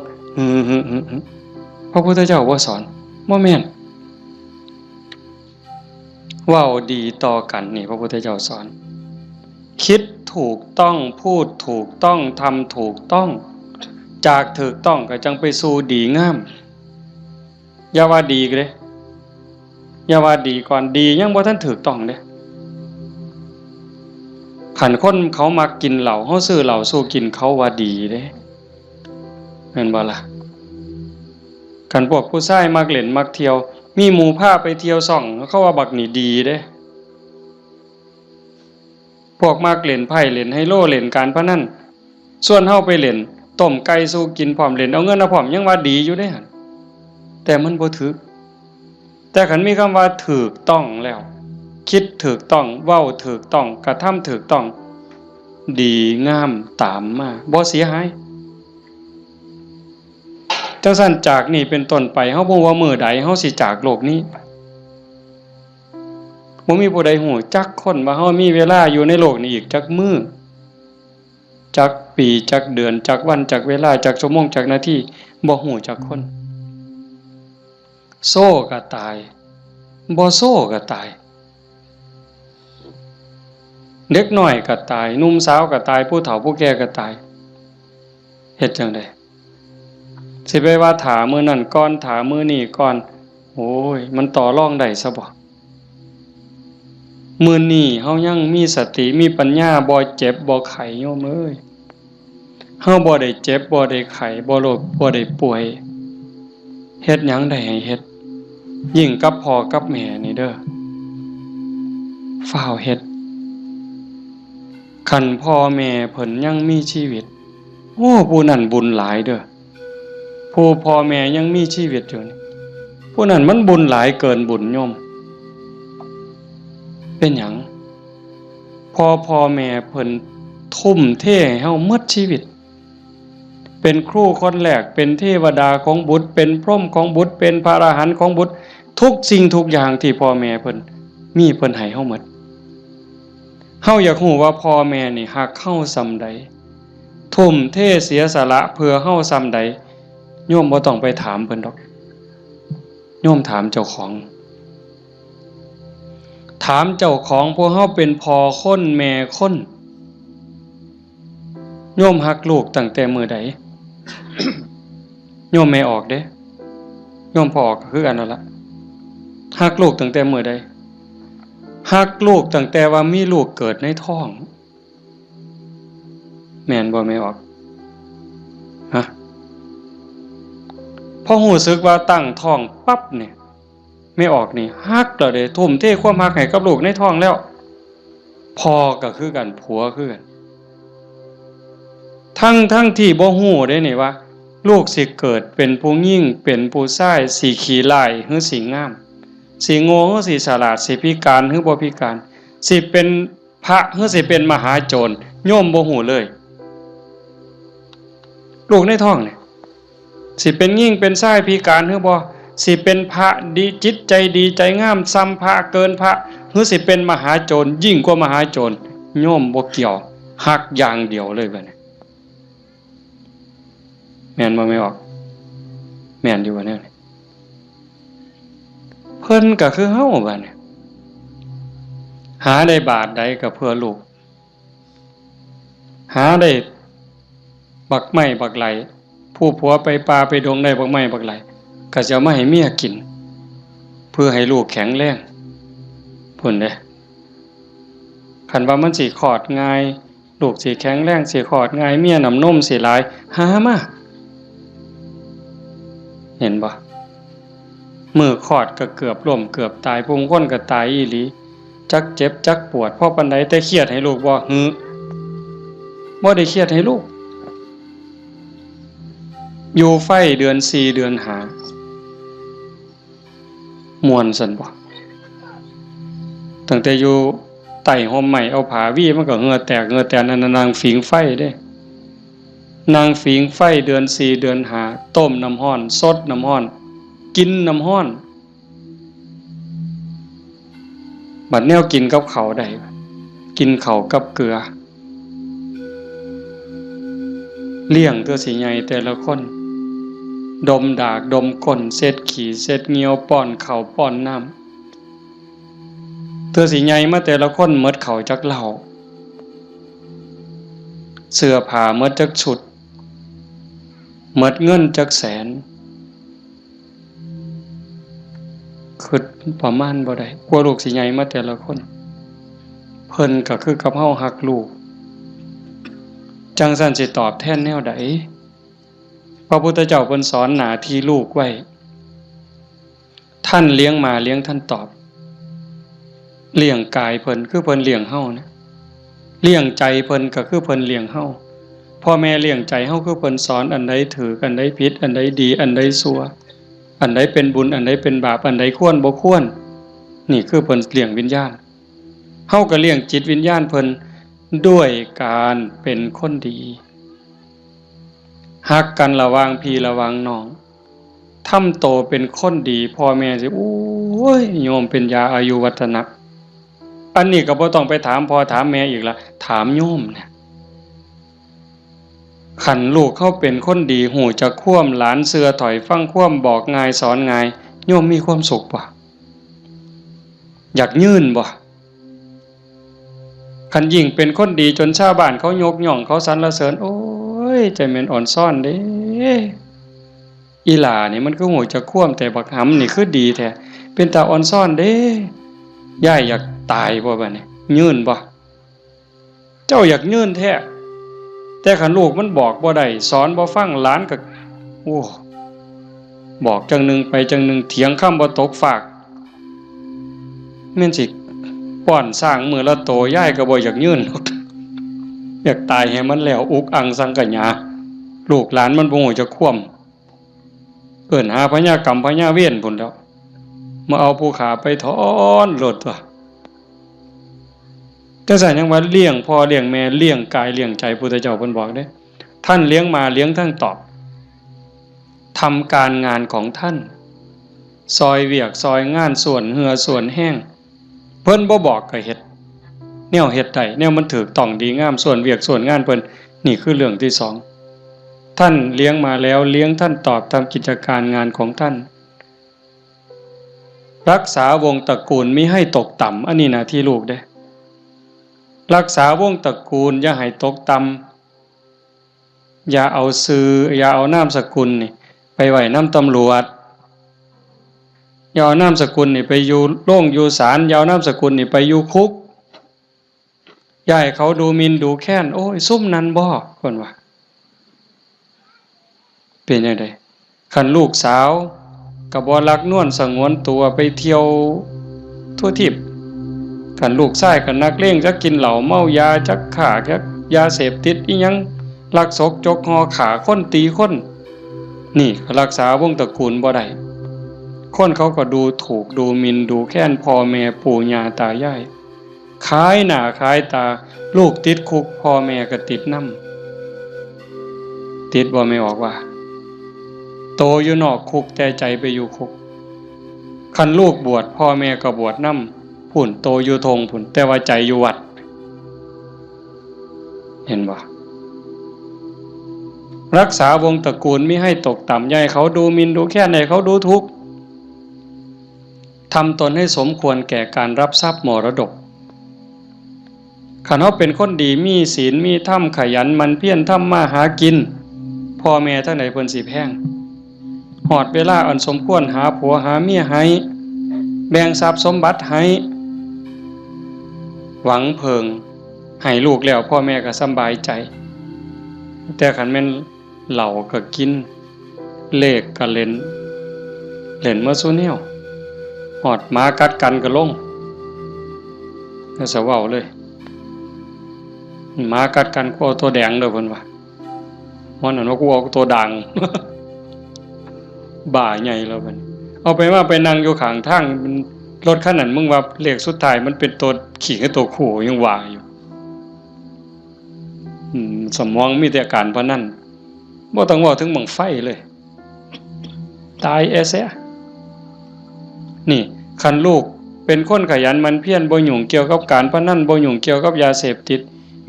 พระพุทธเจ้าบ่สอนบ่แม่นเว้าดีต่อกันนี่พระพุทธเจ้าสอนคิดถูกต้องพูดถูกต้องทำถูกต้องจากถูกต้องก็จังไปสู่ดีงามอย่าว่าดีเด้อย่าว่าดีก่อนดียังบ่ทันถูกต้องเด้คันคนเขามักกินเหล้าเฮาซื้อเหล้าสู้กินเขาว่าดีเด้แม่นบ่ล่ะคันพวกผู้ชายมักเล่นมักเที่ยวมีหมู่พาไปเที่ยวซ่องเขาว่าบักนี่ดีเด้พวกมักเล่นไพ่เล่นไฮโลเล่นการพนันส่วนเฮาไปเล่นโต ต้มไก่สู้กินพร้อมเล่นเอาเงินเอาพร้อมยังว่าดีอยู่เด้หั่นแต่มันบ่ถูกแต่คันมีคำว่าถูกต้องแล้วคิดถูกต้องเว้าถูกต้องกระทำถูกต้องดีงามตามมาบ่เสียหายจังซั่นจากนี้เป็นต้นไปเฮาบ่ว่ามื้อใดเฮาสิจากโลกนี้บ่มีผู้ใดฮู้จักคนว่าเฮามีเวลาอยู่ในโลกนี้อีกจักมื้อจักปีจักเดือนจักวันจักเวลาจักชั่วโมงจักนาทีบ่ฮู้จักคนโซ่ก็ตายบ่โซ่ก็ตายเด็กน้อยก็ตายหนุ่มสาวก็ตายผู้เฒ่าผู้แก่ก็ตายเฮ็ดจังได๋สิไปว่าถามื้อนั้นก่อนถามื้อนี้ก่อนโอ้ยมันต่อรองได้ซะบ่มื้อนี้เฮายังมีสติมีปัญญาบ่เจ็บบ่ไข้โยมเอ้ยเฮาบ่ได้เจ็บบ่ได้ไข้บ่โรคบ่ได้ป่วยเฮ็ดหยังได้ให้เฮ็ดยิ่งกับพ่อกับแม่นี่เด้อฟ้าวเฮ็ดคันพ่อแม่เพิ่นยังมีชีวิตโอ้ผู้นั้นบุญหลายเด้อผู้พ่อแม่ยังมีชีวิตอยู่นี่ผู้นั้นมันบุญหลายเกินบุญโยมเป็นหยังพ่อแม่เพิ่นทุ่มเทให้เฮาหมดชีวิตเป็นครูคนแรกเป็นเทวดาของบุตรเป็นพรหมของบุตรเป็นพระอรหันต์ของบุตรทุกสิ่งทุกอย่างที่พ่อแม่เพิ่นมีเพิ่นให้เฮาหมดเฮาอยากรู้ว่าพ่อแม่นี่ฮักเฮาส่ำใดทุ่มเทเสียสละเพื่อเฮาส่ำใดโยมบ่ต้องไปถามเพิ่นดอกโยมถามเจ้าของถามเจ้าของพวกเฮาเป็นพ่อคนแม่คนโยมฮักลูกตั้งแต่มื้อใด โยมไม่ออกเด้โยมพ่อก็คือกันนั่นล่ะฮักลูกตั้งแต่มื้อใดฮักลูกตั้งแต่ว่ามีลูกเกิดในท้องแม่นบ่ไม่ออกฮะพอรู้สึกว่าตั้งท้องปั๊บเนี่ยไม่ออกนี่ฮักแล้วเด้ทุ่มเทความฮักให้กับลูกในท้องแล้วพ่อก็คือกันผัวคือกันทั้งที่บ่ฮู้เด้นี่ว่าลูกสิเกิดเป็นผู้หญิงเป็นผู้ชายสิขี้ร้ายหรือสิงามสิโง่หรือสิฉลาดสิพิการหรือบ่พิการสิเป็นพระหรือสิเป็นมหาโจรโยมบ่ฮู้เลยลูกในท้องนี่สิเป็นหญิงเป็นชายพิการหรือบ่สิเป็นพระดีจิตใจดีใจงามซ้ำพระเกินพระหรือสิเป็นมหาโจรยิ่งกว่ามหาโจรโยมบ่เกี่ยวฮักอย่างเดียวเลยบัดนี้แม่นบ่ไม่ออกแม่นอยู่ว่าแนวนี้เพิ่นก็คือเฮาบัดนี้หาได้บาทใดก็เพื่อลูกหาได้บักไม้บักไหลผู้ผัวไปป่าไปดงได้บักไม้บักไหลก็จะเอามาให้เมียกินเพื่อให้ลูกแข็งแรงพุ่นเด้คันว่ามันสิคลอดง่ายลูกสิแข็งแรงสิคลอดง่ายเมียน้ำนมสิหลายหามาเห็นบ่มือคลอดก็เกือบล้มเกือบตายพุงก้นก็ตายอีหลีจักเจ็บจักปวดเพราะปานใดแต่เครียดให้ลูกบ่บ่ได้เครียดให้ลูกอยู่ไฟเดือน4เดือน5ม่วนซั่นบ่ตั้งแต่อยู่ใต้ห่มไม้เอาผ้าวี่มันก็เหงื่อแตกนั่นนางฝิงไฟเด้นางฝิงไฟเดือน4เดือน5ต้มน้ำร้อนสดน้ำร้อนกินน้ำร้อนบัดแนวกินกับข้าวได้กินข้าวกับเกลือเลี้ยงตัวสิใหญ่แต่ละคนดมดากดมก้นเซ็ดขี้เซ็ดเหงียวป้อนข้าวป้อนน้ำตัวสิใหญ่มาแต่ละคนหมดข้าวจักเหล้าเสื้อผ้าหมดจักชุดหมดเงินจักแสนคิดประมาณบ่ได้กลัวลูกสิใหญ่มาแต่ละคนเพิ่นก็คือกับเฮาฮักลูกจังซั่นสิตอบแทนแนวใดพระพุทธเจ้าเพิ่นสอนหน้าที่ลูกไว้ท่านเลี้ยงมาเลี้ยงท่านตอบเลี้ยงกายเพิ่นคือเพิ่นเลี้ยงเฮานะเลี้ยงใจเพิ่นก็คือเพิ่นเลี้ยงเฮา พ่อแม่เลี้ยงใจเฮาคือเพิ่นสอนอันใดถืออันใดผิดอันใดดีอันใดชั่วอันใดเป็นบุญอันใดเป็นบาปอันใดควรบ่ควรนี่คือเพิ่นเลี้ยงวิญญาณเฮาก็เลี้ยงจิตวิญญาณเพิ่นด้วยการเป็นคนดีฮักกันระหว่างพี่ระหว่างน้องทำโตเป็นคนดีพ่อแม่สิโอ้ยโยมเป็นยาอายุวัฒนะอันนี้ก็บ่ต้องไปถามพ่อถามแม่อีกละถามโยมเนี่ยขันลูกเขาเป็นคนดีหูจะคว่ำหลานเสือถอยฟังคว่ำบอกง่ายสอนง่ายโยมมีความสุขบ่อยากยื่นบ่ขันยิ่งเป็นคนดีจนชาวบ้านเขายกย่องเขาสรรเสริญโอ้ยใจแม่นอ่อนซ่อนเด้อีหล่านี่มันก็หูจะคว่ำแต่บักหำนี่คือดีแท้เป็นตาอ่อนซ่อนเด้ย่ายอยากตายบ่บัดนี้ยื่นบ่เจ้าอยากยื่นแท้แต่ขันลูกมันบอกบ่ได้สอนบ่ฟังหลานก็โอ้บอกจังหนึ่งไปจังหนึ่งเถียงคำบ่ตกฝากแม่นสิป้อนสร้างมือละโตย่ายก็บ่อยากยื่นอยากตายให้มันแล้วอุกอังสังกัญญาลูกหลานมันบ่ฮู้จะคว่ำเอิ้นหาพญากรรมพญาเวรพุ่นแล้วมาเอาผู้ขาไปถอนโลดตัวแต่สั่นยังว่าเลี้ยงพ่อเลี้ยงแม่เลี้ยงกายเลี้ยงใจพุทธเจ้าเพิ่นบอกเด้ท่านเลี้ยงมาเลี้ยงทั้งตอบทำการงานของท่านซอยเวียกซอยงานส่วนเหือส่วนแห้งเพิ่นบ่บอกก็เฮ็ดแนวเฮ็ดได้แนวมันถูกต้องดีงามส่วนเวียกส่วนงานเพิ่นนี่คือเรื่องที่สองท่านเลี้ยงมาแล้วเลี้ยงท่านตอบทำกิจการงานของท่านรักษาวงตระกูลมิให้ตกต่ำอันนี้หน้าที่ลูกเด้รักษาวงตระกูลอย่าให้ตกต่ำอย่าเอาชื่ออย่าเอานามสกุลนี่ไปไว้นำตำรวจอย่าเอานามสกุลนี่ไปอยู่โรงอยู่ศาลอย่าเอานามสกุลนี่ไปอยู่คุกอย่าให้เขาดูหมิ่นดูแค้นโอ้ยซุ่มนั้นบ่เพิ่นว่าเป็นจังได๋คันลูกสาวก็บ่รักนวลสงวนตัวไปเที่ยวทั่วทิพย์คันลูกชายก็นักเลงจักกินเหล้าเมายาจักฆ่าจักยาเสพติดอีหยังลักศกจกหอขาคนตีคนนี่รักษาวงตระกูลบ่ได้คนเขาก็ดูถูกดูหมิ่นดูแค้นพ่อแม่ปู่ย่าตายายขายหน้าขายตาลูกติดคุกพ่อแม่ก็ติดนำติดบ่ไม่ออกว่าโตอยู่นอกคุกแต่ใจไปอยู่คุกคันลูกบวชพ่อแม่ก็บวชนำพุ่นโตอยู่ทงพุ่นแต่ว่าใจอยู่วัดเห็นบ่รักษาวงตระกูลมิให้ตกต่ำอย่าให้เขาดูหมิ่นดูแค้นให้เขาดูทุกข์ทำตนให้สมควรแก่การรับทรัพย์มรดกขันเขาเป็นคนดีมีศีลมีธรรมขยันมันเพียรทำมาหากินพ่อแม่ทั้งไหนเพิ่นสิแพงหอดเวลาอันสมควรหาผัวหาเมียให้แบ่งทรัพย์สมบัติให้หวังเพิงให้ลูกแล้วพ่อแม่ก็สำบายใจแต่ขันแม่นเหล้าก็กินเลขก็เล่นเมื่อซุแนวหอดหมากัดกันก็ลงแล้วสะเว้าเลยหมากัดกันกูเอาตัวแดงเด้อเพิ่นว่ามันน่ะกูเอาตัวด่าง บ่าใหญ่แล้วเพิ่นเอาไปว่าไปนั่งอยู่ข้างทางรถคันนั้นมึงว่าเลขสุดท้ายมันเป็นตัวขี่กับตัวคู่ยังว่าอยู่สมองมีแต่การพนันบ่ต้องเว้าถึงบั้งไฟเลยตายแซ่นี่คันลูกเป็นคนขยันมันเพียรบ่ยุ่งเกี่ยวกับการพนันบ่ยุ่งเกี่ยวกับยาเสพติด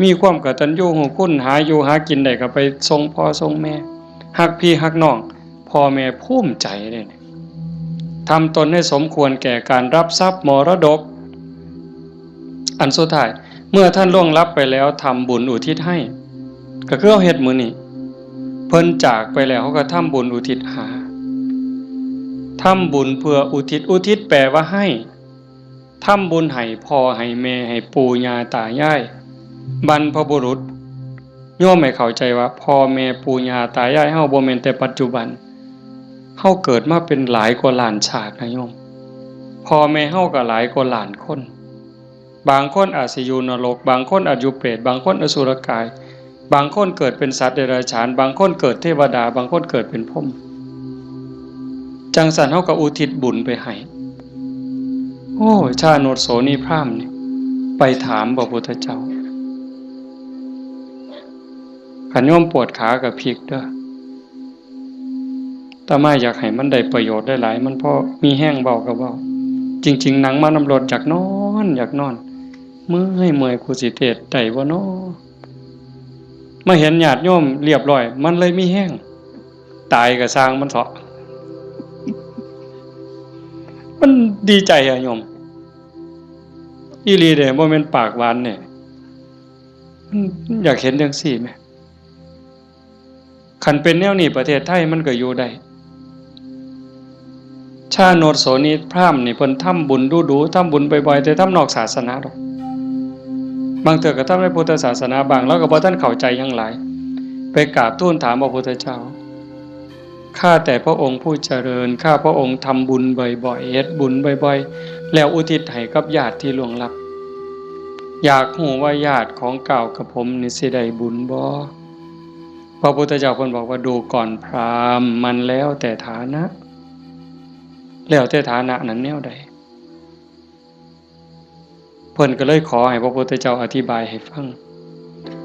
มีความกตัญญูรู้คุณหาอยู่หากินได้ก็ไปส่งพ่อส่งแม่ฮักพี่ฮักน้องพ่อแม่ภูมิใจเลยทำตนให้สมควรแก่การรับทรัพย์มรดกอันสุดท้ายเมื่อท่านล่วงลับไปแล้วทำบุญอุทิศให้ก็คือเอาเฮ็ดมื้อนี้เพิ่นจากไปแล้วเขาก็ทำบุญอุทิศหาทำบุญเพื่ออุทิศแปลว่าให้ทำบุญให้พ่อให้แม่ให้ปู่ย่าตายายบรรพบุรุษโยมให้เข้าใจว่าพ่อแม่ปู่ย่าตายายเฮาบ่แม่นแต่ปัจจุบันเฮาเกิดมาเป็นหลายกว่าล้านชาตินะโยมพ่อแม่เฮาก็หลายกว่าล้านคนบางคนอาจสิอยู่นรกบางคนอาจอยู่เปรตบางคนอสุรกาย บางคนเกิดเป็นสัตว์เดรัจฉานบางคนเกิดเทวดาบางคนเกิดเป็นพรหมจังสันเฮาก็อุทิศบุญไปให้โอ้ชาโนดโสนีพราหมณ์นี่ไปถามพระพุทธเจ้าขันโยมปวดขากับพริกเด้อแต่ไม่อยากให้มันได้ประโยชน์ได้หลายมันเพราะมีแห้งเบากับเบาจริงๆหนังมันน้ำรดอยากนอนเมื่อยกูสิเทศได้บ่น้อมาเห็นญาติโยมเรียบร้อยมันเลยมีแห้งตายก็สร้างมันเถาะมันดีใจอะโยมอีหลีเด้บ่แม่นปากหวานเนี่ยอยากเห็นจังซี่แหมคันเป็นแนวนี้ประเทศไทยมันก็อยู่ได้ชาโนดโสนีพราหมณ์นี่เพิ่นทำบุญดูๆทำบุญบ่อยๆแต่ทำนอกศาสนาดอกบางเทื่อก็ทำในพุทธศาสนาบางแล้วก็บ่ทันเข้าใจหยังหลายไปกราบทูลถามพระพุทธเจ้าข้าแต่พระองค์ผู้เจริญข้าพระองค์ทำบุญบ่อยๆเฮ็ดบุญบ่อยๆแล้วอุทิศให้กับญาติที่ล่วงลับอยากรู้ว่าญาติของเก่ากับผมนี่สิได้บุญบ่พระพุทธเจ้าเพิ่นบอกว่าดูก่อนพราหมณ์มันแล้วแต่ฐานะแล้วแต่ฐานะนั้นแนวใดเพิ่นก็เลยขอให้พระพุทธเจ้าอธิบายให้ฟัง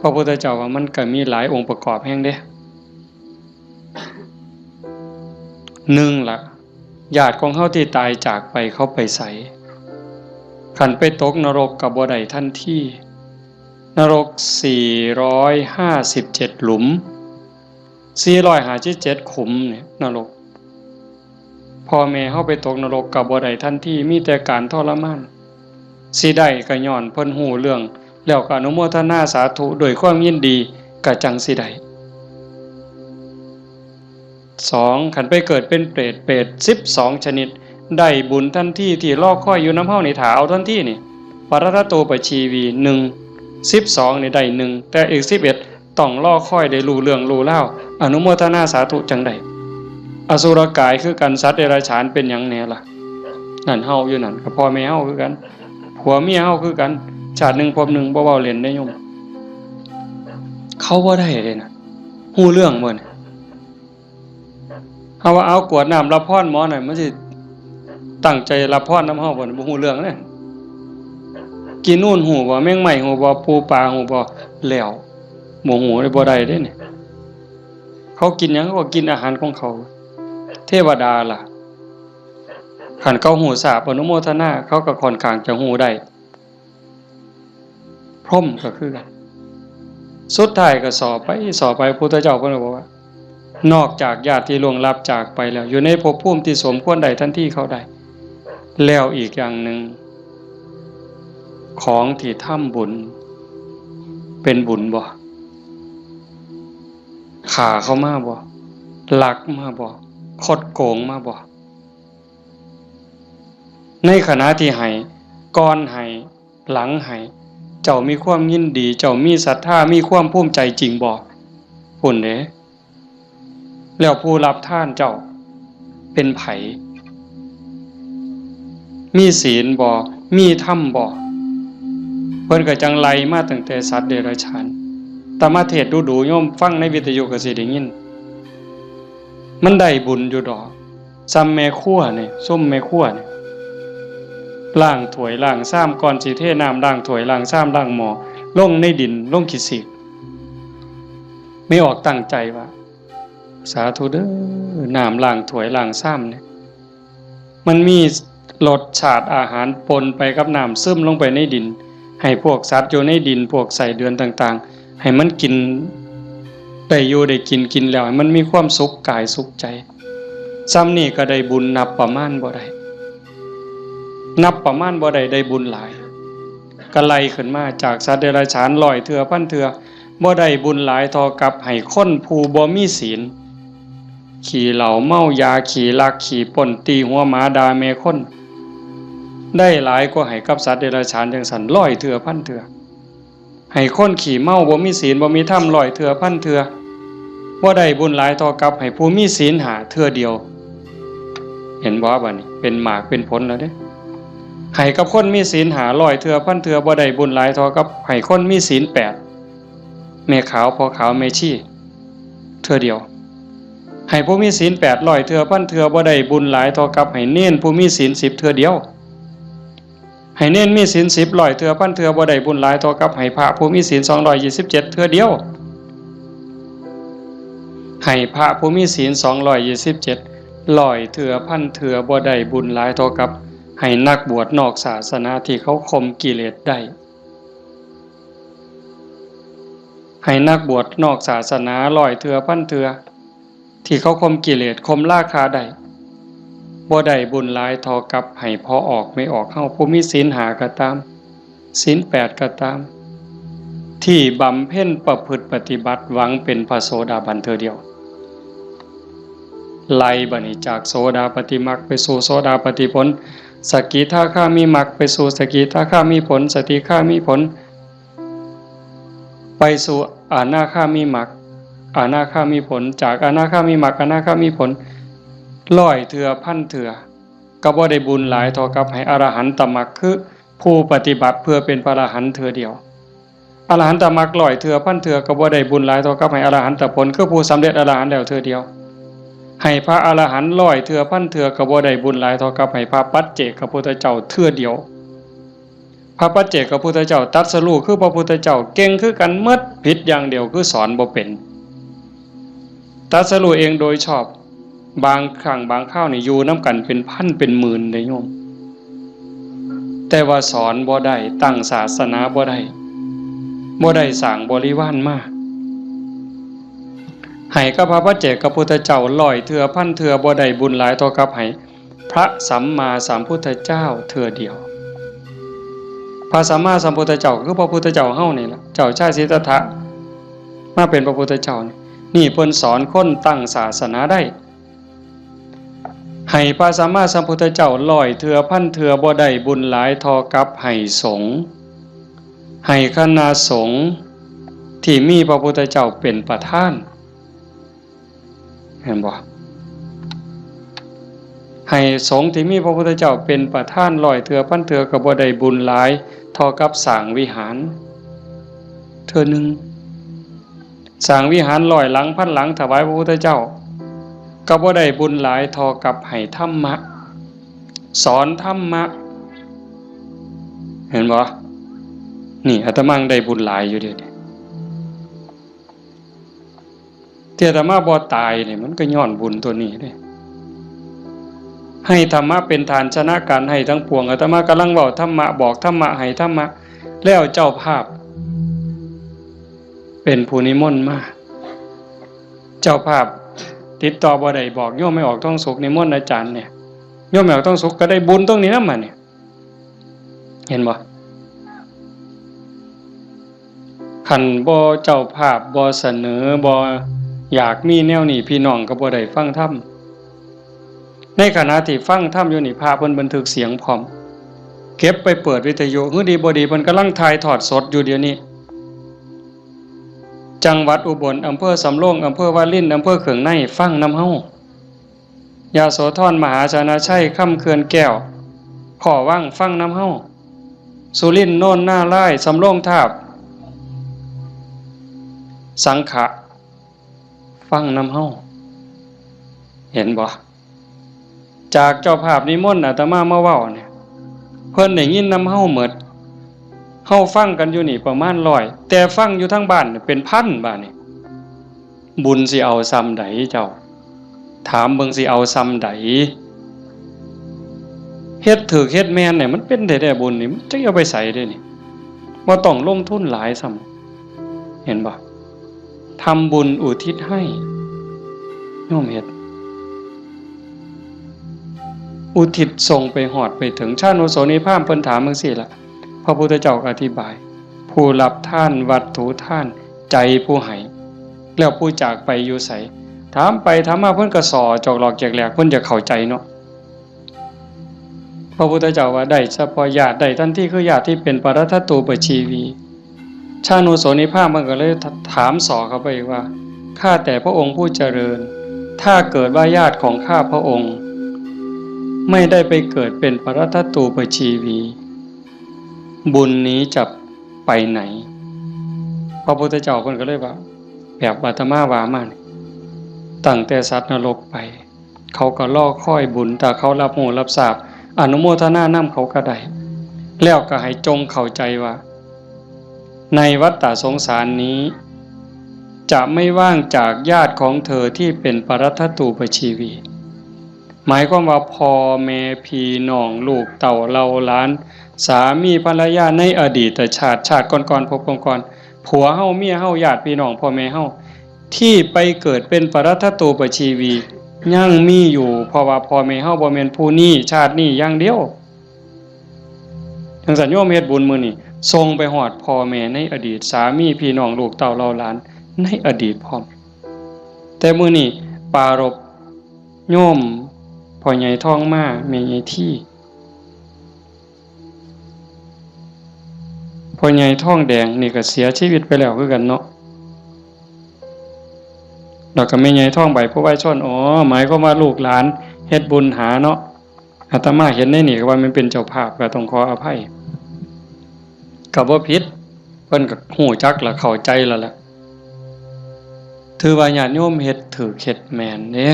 พระพุทธเจ้าว่ามันก็มีหลายองค์ประกอบแห่งเด้1ล่ะญาติของเฮาที่ตายจากไปเขาไปไสคันไปตกนรกก็บ่ได้ทันทีนรก457หลุม457ขุมเนี่ยนรกพ่อแม่เฮาไปตกนรกก็บ่ได้ทันทีมีแต่การทรมานสิได้ก็ย้อนเพิ่นฮู้เรื่องแล้วก็อนุโมทนาสาธุด้วยความยินดีก็จังสิได้2คันไปเกิดเป็นเปรต12ชนิดได้บุญทันทีที่รอคอยอยู่นำเฮานี่ถ้าเอาทันทีนี่ปรตโตปชีวี1 12นี่ได้1แต่อีก11ต้องรอคอยได้รู้เรื่องรู้ราวอนุโมทนาสาธุจังได๋อสุรกายคือกันสัตว์เดรัจฉานเป็นหยังแน่ล่ะนั่นเฮาอยู่นั่นก็พ่อแม่เฮาคือกันผัวเมียเฮาคือกันชาติหนึ่งภพหนึ่งบ่เว้าเล่นได้โยมเขาบ่ได้เลยนะฮู้เรื่องบ่เนี่ยเฮาว่าเอากวดน้ำรับพรหมอหน่อยมันสิตั้งใจรับพรนำเฮาบ่บ่ฮู้เรื่องเด้กินนู่นฮู้บ่แมงไหม้ฮู้บ่ปูปลาฮู้บ่แล้วบ่ฮู้ได้บ่ได้เด้นี่เขากินหยังก็กินอาหารของเขาเทวดาล่ะขันเขาหูสาบอนุโมทนาเขาก็ค่อนข้างจะหูได้พรหมก็คือกันสุดท้ายก็สอบไปพุทธเจ้าเพิ่นบอกว่านอกจากญาติที่ล่วงลับจากไปแล้วอยู่ในภพภูมิที่สมควรได้ทันทีเขาได้แล้วอีกอย่างหนึ่งของที่ทำบุญเป็นบุญบ่ขาเขามาบ่ลักมาบ่คดโกงมาบ่ในขณะที่ให้ก่อนให้หลังให้เจ้ามีความยินดีเจ้ามีศรัทธามีความภูมิใจจริงบ่พุ่นเด้แล้วผู้รับทานเจ้าเป็นไผมีศีลบ่มีธรรมบ่เพิ่นก็จังไล่มาตั้งแต่สัตว์เดรัจฉานตมาเทศน์ดูๆโยมฟังในวิทยุก็สิได้ยินมันได้บุญอยู่ดอกซ้ำแม่ครัวนี่ส้มแม่ครัวนี่ล้างถ้วยล้างซ้ำก่อนสิเทน้ำล้างถ้วยล้างซ้ำล้างหม้อลงในดินลงขี้สิกไม่ออกตั้งใจว่าสาธุเด้อน้ำล้างถ้วยล้างซ้ำเนี่ยมันมีรสชาติอาหารปนไปกับน้ำซึมลงไปในดินให้พวกสัตว์อยู่ในดินพวกไส้เดือนต่างๆให้มันกินได้อยู่ได้กินแล้วให้มันมีความสุขกายสุขใจซ้ำนี่ก็ได้บุญนับประมาณบ่ได้ได้บุญหลายก็ไล่ขึ้นมาจากสัตว์เดรัจฉาน100เทื่อพันเทื่อบ่ได้บุญหลายเท่ากับให้คนผู้บ่มีศีลขี่เหล้าเมายาขี่ลักขี่ป่นตีหัวหมาด่าแม่คนได้หลายกว่าให้กับสัตว์เดรัจฉานจังซั่น100เทื่อพันเทื่อให้คนขี่เมาบ่มีศีลบ่มีธรรม100เทื่อพันเทื่อบ่ได้บุญหลายเท่ากับให้ผู้มีศีล5เทื่อเดียวเห็นบ่บัดนี้เป็นหมากเป็นผลแล้วเด้ให้กับคนมีศีล500เทื่อพันเทื่อบ่ได้บุญหลายเท่ากับให้คนมีศีล8 แม่ขาวพ่อขาวแม่ชีเทื่อเดียวให้ผู้มีศีล800เทื่อพันเทื่อบ่ได้บุญหลายเท่ากับให้เน้นผู้มีศีล10เทื่อเดียวให้เน้นมีศีล10ร้อยเทื่อพันเทื่อบ่ได้บุญหลายเท่ากับให้พระผู้มีศีล227เทื่อเดียวให้พระผู้มีศีล227ร้อยเทื่อพันเทื่อบ่ได้บุญหลายเท่ากับให้นักบวชนอกศาสนาที่เขาข่มกิเลสได้ให้นักบวชนอกศาสนาร้อยเทื่อพันเทื่อที่เขาข่มกิเลสข่มราคะได้บ่ได้บุญหลายเท่ากับให้พอออกไม่ออกเข้าผู้มีศีล5ก็ตามศีล8ก็ตามที่บำเพ็ญประพฤติปฏิบัติหวังเป็นพระโสดาบันเทื่อเดียวไล่บัดนี้จากโสดาปัตติมรรคไปสู่โสดาปัตติผลสกิทาคามีมรรคไปสู่สกิทาคามีผลสติคามีผลไปสู่อนาคามีมรรคอนาคามีผลจากอนาคามีมรรคอนาคามีผลร้อยเทื่อพันเทื่อก็บ่ได้บุญหลายเท่ากับให้อรหันตมรรคคือผู้ปฏิบัติเพื่อเป็นพระอรหันต์เทื่อเดียวอรหันตมรรคร้อยเทื่อพันเทื่อก็บ่ได้บุญหลายเท่ากับให้อรหันตผลคือผู้สำเร็จอรหันต์แล้วเทื่อเดียวให้พระอรหันต์ร้อยเทื่อพันเทื่อก็บ่ได้บุญหลายเท่ากับให้พระปัจเจกพุทธเจ้าเทื่อเดียวพระปัจเจกพุทธเจ้าตรัสรู้คือพระพุทธเจ้าเก่งคือกันหมดผิดอย่างเดียวคือสอนบ่เป็นตรัสรู้เองโดยชอบบางครั้งบางคราวนี่อยู่นำกันเป็นพันเป็นหมื่นได้โยมแต่ว่าสอนบ่ได้ตั้งศาสนาบ่ได้สร้างบริวารมาให้กับพระปัจเจกพุทธเจ้าร้อยเทื่อพันเทื่อบ่ได้บุญหลายเท่ากับให้พระสัมมาสัมพุทธเจ้าเทื่อเดียวพระสัมมาสัมพุทธเจ้าคือพระพุทธเจ้าเฮานี่ล่ะเจ้าชายสิทธัตถะมาเป็นพระพุทธเจ้านี่เพิ่นสอนคนตั้งศาสนาได้ให้พระสัมมาสัมพุทธเจ้าร้อยเทื่อพันเทื่อบ่ได้บุญหลายเท่ากับให้สงฆ์ให้คณะสงฆ์ที่มีพระพุทธเจ้าเป็นประธานเห็นบ่ให้สงฆ์ที่มีพระพุทธเจ้าเป็นประธานร้อยเทื่อพันเทื่อก็บ่ได้บุญหลายเท่ากับสร้างวิหารเทื่อนึงสร้างวิหาร100หลังพันหลังถวายพระพุทธเจ้าก็บ่ได้บุญหลายเท่ากับให้ธรรมะสอนธรรมะเห็นบ่นี่อาตมาได้บุญหลายอยู่เด้ที่อาตมาบ่ตายนี่มันก็ย้อนบุญตัวนี้เด้ให้ธรรมะเป็นฐานชนะการให้ทั้งปวงอาตมากำลังเว้าธรรมะบอกธรรมะให้ธรรมะแล้วเจ้าภาพเป็นผู้นิมนต์มาเจ้าภาพติดต่อบ่ได้บอกโยมไม่ออกต้องสุขนิมนต์อาจารย์เนี่ยโยมไม่ออกต้องสุขก็ได้บุญตรงนี้นำมาเนี่ยเห็นบ่คันบ่เจ้าภาพบ่เสนอบ่อยากมีแนวนี้พี่น้องก็บ่ได้ฟังธรรมในขณะที่ฟังธรรมอยู่นี่พระเพิ่นบันทึกเสียงพร้อมเก็บไปเปิดวิทยุคือดีบ่ดีเพิ่นกำลังถ่ายทอดสดอยู่เดี๋ยวนี้จังหวัดอุบลอำเภอสำโรงอำเภอวารินอำเภอเขืองในฟังนำเฮายาโสธรมหาชนะชัยค่ำเขื่อนแก้วขอว่างฟังนำเฮาสุรินทร์โน่นหน้าไร่สำโรงทาบสังขะฟังนำเฮาเห็นบ่จากเจ้าภาพนิมนต์อาตมามาเว้าเนี่ยเพิ่นได้ยินนำเฮาหมดเฮาฟังกันอยู่นี่ประมาณ100แต่ฟังอยู่ทั้งบ้านเป็นพันบ้านนี่บุญสิเอาซ้ำใดเจ้าถามเบิ่งสิเอาซ้ำใดเฮ็ดถูกเฮ็ดแม่นเนี่ยมันเป็นได้บุญนี่มันจะเอาไปใส่ได้นี่บ่ต้องลงทุนหลายซ้ำเห็นบ่ทำบุญอุทิศให้โยมเฮ็ดอุทิศส่งไปหอดไปถึงชาติโนโสนิพพานเพิ่นถามจังซี่ล่ะพระพุทธเจ้าอธิบายผู้รับท่านวัตถุท่านใจผู้ให้แล้วผู้จากไปอยู่ไสถามไปถามมาเพิ่นก็สอจอกหลอกแจกแหลกเพิ่นจะเข้าใจเนาะพระพุทธเจ้าว่าได้เฉพาะญาติได้ทันทีคือญาติที่เป็นปรทัตตูปชีวีชาโนโสนิพพานมันก็เลยถามสอเข้าไปว่าข้าแต่พระองค์ผู้เจริญถ้าเกิดว่าญาติของข้าพระองค์ไม่ได้ไปเกิดเป็นปรทัตตูปชีวีบุญนี้จะไปไหนพ ระพุทธเจ้าเพิ่นก็เลยว่าแบบอาตมาว่ามานี่ตั้งแต่สัตว์นรกไปเขาก็รอคอยบุญถ้าเขารับรู้รับทราบอนุโมทนานำเขาก็ได้แล้วก็ให้จงเข้าใจว่าในวัฏฏะสงสารนี้จะไม่ว่างจากญาติของเธอที่เป็นปรัตถตูปชีวีหมายความว่าพ่อแม่พี่น้องลูกเต่าเราหลานสามีภรรยาในอดีตชาติก่อนๆพบก่อนๆผัวเฮาเมียเฮาญาติพี่น้องพ่อแม่เฮาที่ไปเกิดเป็นปรัตถตูปชีวียังมีอยู่เพราะว่าพ่อแม่เฮาบ่แม่นผู้นี้ชาตินี้อย่างเดียวจังซั่นโยมเฮ็ดบุญมื้อนี้ส่งไปฮอดพ่อแม่ในอดีตสามีพี่น้องลูกเต่าเราหลานในอดีตพร้อมแต่มื้อนี้ปารภโยมพ่อใหญ่ทองมาแม่ใหญ่ที่พ่อใหญ่ทองแดงนี่ก็เสียชีวิตไปแล้วคือกันเนาะแล้วก็แม่ใหญ่ทองใบผู้ไว้ชนหมายความว่าลูกหลานเฮ็ดบุญหาเนาะอาตมาเห็นในนี่ก็ว่ามันเป็นเจ้าภาพก็ต้องขออภัยก็บ่ผิดเพิ่นก็ฮู้จักและเข้าใจแล้วล่ะถือว่าญาติโยมเฮ็ดถูกเฮ็ดแม่นเด้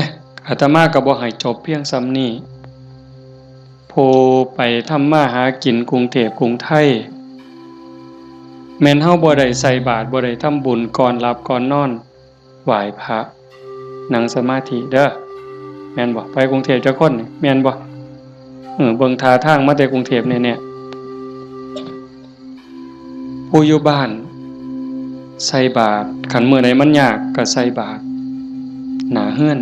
อาตมาก็บ่ให้จบเพียงส่ำนี้ผู้ไปทำมาหากินกรุงเทพกรุงไทยแม่นเฮาบ่ได้ใส่บาตรบ่ได้ทำบุญก่อนหลับก่อนนอนไหว้พระนั่งสมาธิเด้อแม่นบ่ไปกรุงเทพจักคนนี่แม่นบ่เบิ่งท่าทางมาแต่กรุงเทพเนี่ยผู้อยู่บ้านใส่บาตรคันมื้อใดมันยากก็ใส่บาตรหน้าเฮือน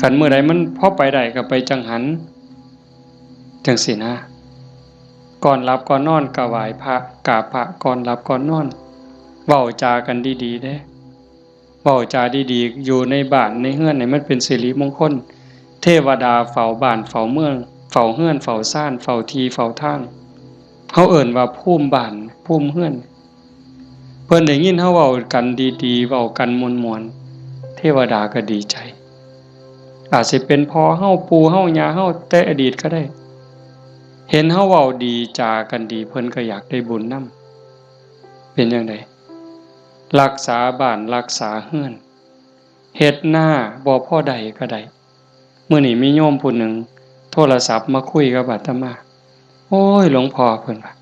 คันมื้อใดมันพอไปได้ก็ไปจังหันจังซี่นะก่อนหลับก่อนนอนก็ไหว้พระกราบพระก่อนหลับก่อนนอนเว้าจากันดีๆเด้เว้าจาดีๆอยู่ในบ้านในเฮือนให้มันเป็นสิริมงคลเทวดาเฝ้าบ้านเฝ้าเมืองเฝ้าเฮือนเฝ้าซ่านเฝ้าที่เฝ้าทางเฮาเอิ้นว่าภูมิบ้านภูมิเฮือนเพิ่นได้ยินเฮาเว้ากันดีๆเว้ากันม่วนๆเทวดาก็ดีใจอาจสิเป็นพ่อเฮาปู่เฮาย่าเฮาแต่อดีตก็ได้เห็นเฮาเว้าดีจากันดีเพิ่นก็อยากได้บุญนำเป็นจังได๋รักษาบ้านรักษาเฮือนเฮ็ดหน้าบ่พอใดก็ได้มื้อนี้มีโยมผู้หนึ่งโทรศัพท์มาคุยกับอาตมาโอ้ยหลวงพ่อเพิ่นว่า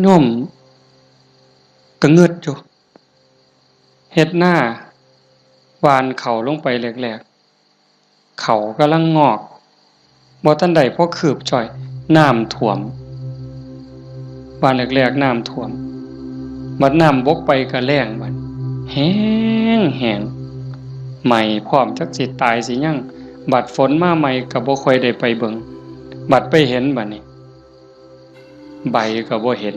โยมก็งึดอยู่เฮ็ดหน้าหว่านข้าวลงไปแรกๆข้าวกำลังงอกบ่ทันได้พอคืบจ่อยน้ำท่วมหว่านแรกๆน้ำท่วมบัดน้ำบกไปก็แล้งบัดแห้งใหม่พร้อมจักสิตายสิยังบัดฝนมาใหม่ก็บ่ค่อยได้ไปเบิ่งบัดไปเห็นบัดนี้ใบก็บ่เห็น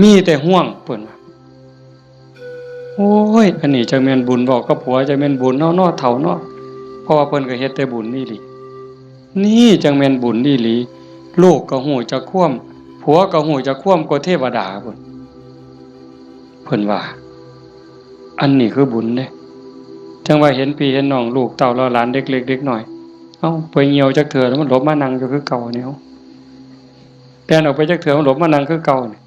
มีแต่ห่วงเพิ่นว่าโอ้ยอันนี้จักแม่นบุญบอกกับผัวจักแม่นบุญเนาะเฒ่าเนาะเพราะว่าเพิ่นก็เฮ็ดแต่บุญนี่หลีนี่จังแม่นบุญนี่หลีลูกก็ฮู้จักความผัวก็ฮู้จักความกว่าเทวดาเพิ่นว่าอันนี้คือบุญเด้จังว่าเห็นพี่เห็นน้องลูกเต้าเราหลานเด็กเล็กเด็กน้อยเอ้าไปเหี่ยวจักเทื่อแล้วมันหลบมานั่งอยู่คือเก่านี่เฮาแปลนออกไปจักเทื่อมันหลบมานั่งคือเก่านี่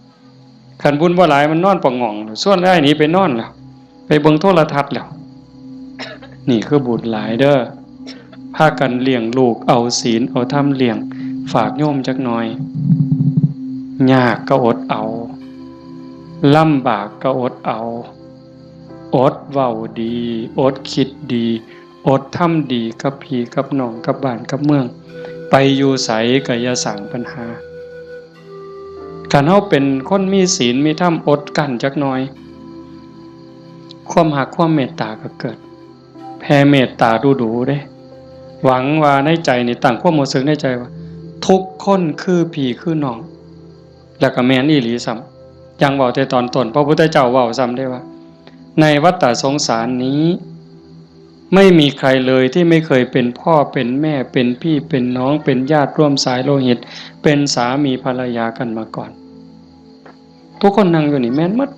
คันบุญบ่หลายมันนอนปะง่องส่วนได้หนีไปนอนแล้วไปเบิ่งโทรทัศน์แล้วนี่คือบุญหลายเด้อพากันเลี้ยงลูกเอาศีลเอาธรรมเลี้ยงฝากโยมจักหน่อยยากก็อดเอาลำบากก็อดเอาอดเว้าดีอดคิดดีอดทำดีกับพี่กับน้องกับบ้านกับเมืองไปอยู่ไสก็อย่าสร้างปัญหาการเฮาเป็นคนมีศีลมีธรรมอดกั้นจักหน่อยความรักความเมตตาก็เกิดแผ่เมตตาดูๆเด้หวังว่าในใจนี่ตั้งความรู้สึกในใจว่าทุกคนคือพี่คือน้องแล้วก็แม่นอีหลีซ้ำยังเว้าแต่ตอนต้นพระพุทธเจ้าเว้าซ้ำได้ว่าในวัฏฏะสงสารนี้ไม่มีใครเลยที่ไม่เคยเป็นพ่อเป็นแม่เป็นพี่เป็นน้องเป็นญาติร่วมสายโลหิตเป็นสามีภรรยากันมาก่อนทุกคนนั่งอยู่นี่แม่นหมด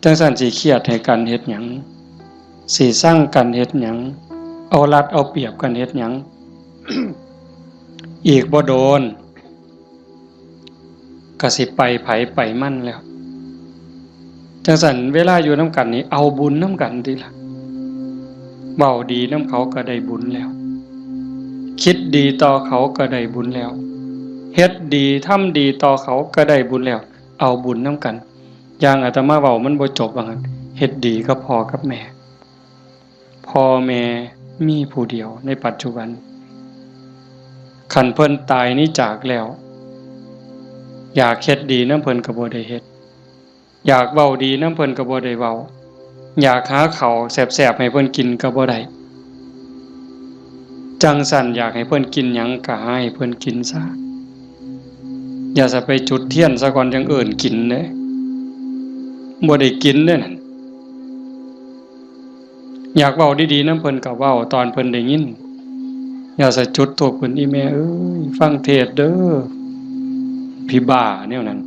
จังซั่นสิเครียดให้กันเฮ็ดหยังสิสร้างกันเฮ็ดหยังเอารัดเอาเปรียบกันเฮ็ดหยัง อีกบ่โดนก็สิไปไผไปมั่นแล้ว จังสันเวลาอยู่น้ำกันนี่เอาบุญน้ำกันดีละเบาดีน้ำเขาก็ได้บุญแล้วคิดดีต่อเขาก็ได้บุญแล้วเฮ็ดดีทำดีต่อเขาก็ได้บุญแล้วเอาบุญน้ำกันอย่างอาตมาเบามันบ่จบว่างั้นเฮ็ดดีก็พอกับแม่พ่อแม่มีผู้เดียวในปัจจุบันคันเพิ่นตายนี้จากแล้วอยากเฮ็ดดีน้ำเพิ่นก็บ่ได้เฮ็ดอยากเว้าดีน้ำเพิ่นก็บ่ได้เว้าอยากหาข้าวแซ่บๆให้เพิ่นกินก็บ่ได้จังสั่นอยากให้เพิ่นกินหยังก็ให้เพิ่นกินซะอย่าจะไปจุดเทียนซะก่อนจังเอิ้นกินเด้บ่ได้กินเด้นั่นอยากเว้าดีๆน้ำเพิ่นก็เว้าตอนเพิ่นได้ยินอย่าจะจุดธูปเพิ่นอีแม่เอ้ยฟังเทศเด้อพี่บ้าแนวนั้น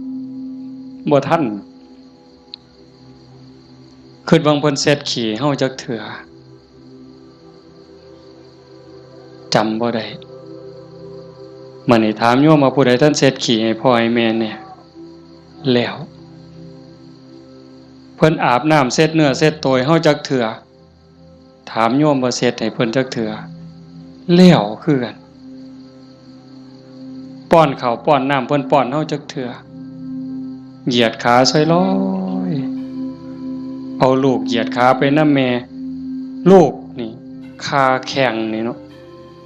บ่ทันคิดว่าเพิ่นเซ็ดขี้เฮาจักเถื่อจำบ่ได้มื้อนี้ถามโยมว่าผู้ใดท่านเซ็ดขี้ให้พ่อให้แม่เนี่ยแล้วเพิ่นอาบน้ำเซ็ดเนื้อเซ็ดตัวให้เฮาจักเถื่อถามโยมว่าเซ็ดให้เพิ่นจักเถื่อแล้วคือกันป้อนข้าวป้อนน้ำเพิ่นป้อนเฮาจักเถื่อเหยียดขาซอยลอยเอาลูกเหยียดขาไปนำแม่ลูกนี่คาแข้งนี่เนาะ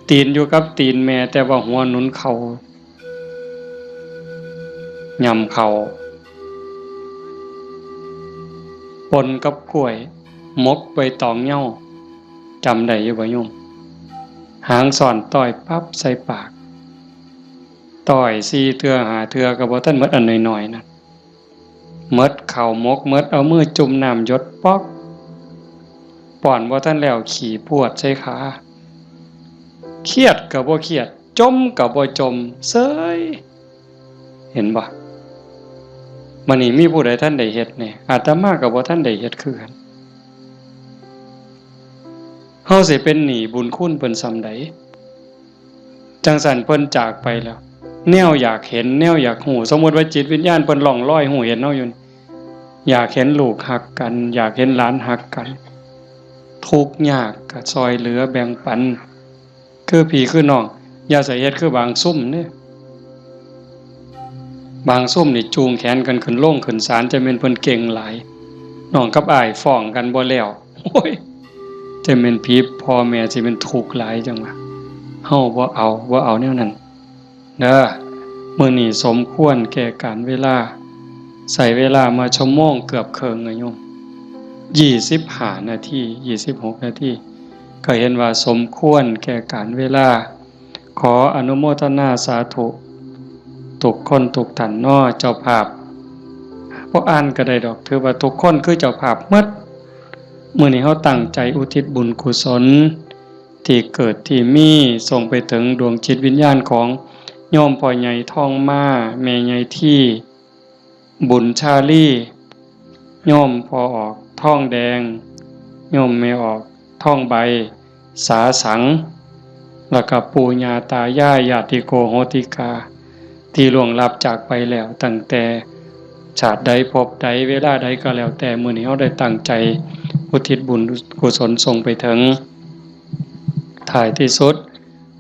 ตีนอยู่กับตีนแม่แต่ว่าหัวหนุนเข่าย่ำเข่าปนกับกล้วยมกใบตองเหย้าจำได้อยู่บ่โยมหางซ่อนต้อยปั๊บใส่ปากต้อย4เทื่อ5เทื่อก็บ่ทันหมดอันน้อยๆนั่นหมดข้าวมกหมดเอามือจุ่มน้ำหยดป๊อกป้อนบ่ทันแล้วขี่พวดใส่ขาเครียดก็บ่เครียดจมก็บ่จมเซ้ยเห็นบ่มื้อนี้มีผู้ใดท่านได้เฮ็ดแน่อาตมาก็บ่ทันได้เฮ็ดคือกันเฮาสิเป็นหนี้บุญคุณเพิ่นส่ำใดจังซั่นเพิ่นจากไปแล้วแนวอยากเห็นแนวอยากฮู้สมมุติว่าจิตวิญญาณเพิ่นล่องลอยฮู้เห็นเฮาอยู่อยากเห็นลูกฮักกันอยากเห็นหลานฮักกันทุกข์ยากก็ช่วยเหลือแบ่งปันคือพี่คือน้องอย่าใส่เฮ็ดคือบางซุ่มเนี่ยบางซุ่มนี่จูงแขนกันขึ้นลงขึ้นศาลจะเป็นเพิ่นเก่งหลายน้องกับอ้ายฟ้องกันบ่แล้วโอ้ยจะเป็นผีพ่อแม่สิเป็นทุกข์หลายจังว่าเฮาบ่เอาแนวนั้นเด้อมื้อนี้สมควรแก่การเวลาใส่เวลามาชั่วโมงเกือบครึ่งอะโยม25 นาที26 นาทีก็เห็นว่าสมควรแก่การเวลาขออนุโมทนาสาธุทุกคนทุกท่านน้อเจ้าภาพบ่อ่านก็ได้ดอกถือว่าทุกคนคือเจ้าภาพหมดมื้อนี้เฮาตั้งใจอุทิศบุญกุศลที่เกิดที่มีส่งไปถึงดวงจิตวิญญาณของโยมพ่อใหญ่ทองมาแม่ใหญ่ที่บุญชาลีโยมพ่อออกทองแดงโยมแม่ออกทองใบสาสังแล้วก็ปู่ย่าตายายญาติโกโหติกาที่ล่วงลับจากไปแล้วตั้งแต่ชาติใดภพใดเวลาใดก็แล้วแต่มื้อนี้เฮาได้ตั้งใจอุทิศบุญกุศลส่งไปถึงท้ายที่สุด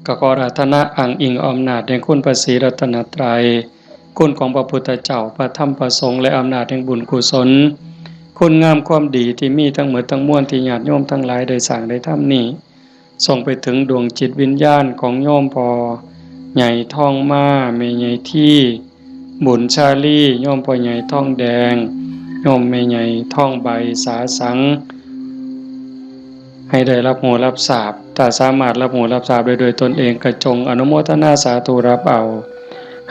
ก็ขออาราธนาอ้างอิงอำนาจแห่งคุณพระศรีรัตนตรัยคุณของพระพุทธเจ้าพระธรรมพระสงฆ์และอำนาจแห่งบุญกุศลคุณงามความดีที่มีทั้งหมดทั้งมวลที่ญาติโยมทั้งหลายได้สร้างได้ทำนี้ส่งไปถึงดวงจิตวิญญาณของโยมพ่อใหญ่ทองมาแม่ใหญ่ที่บุญชาลีโยมพ่อใหญ่ทองแดงโยมแม่ใหญ่ทองใบสาสังให้ได้รับหูรับทราบถ้าสามารถรับหูรับทราบได้โดยตนเองก็จงอนุโมทนาสาธุรับเอา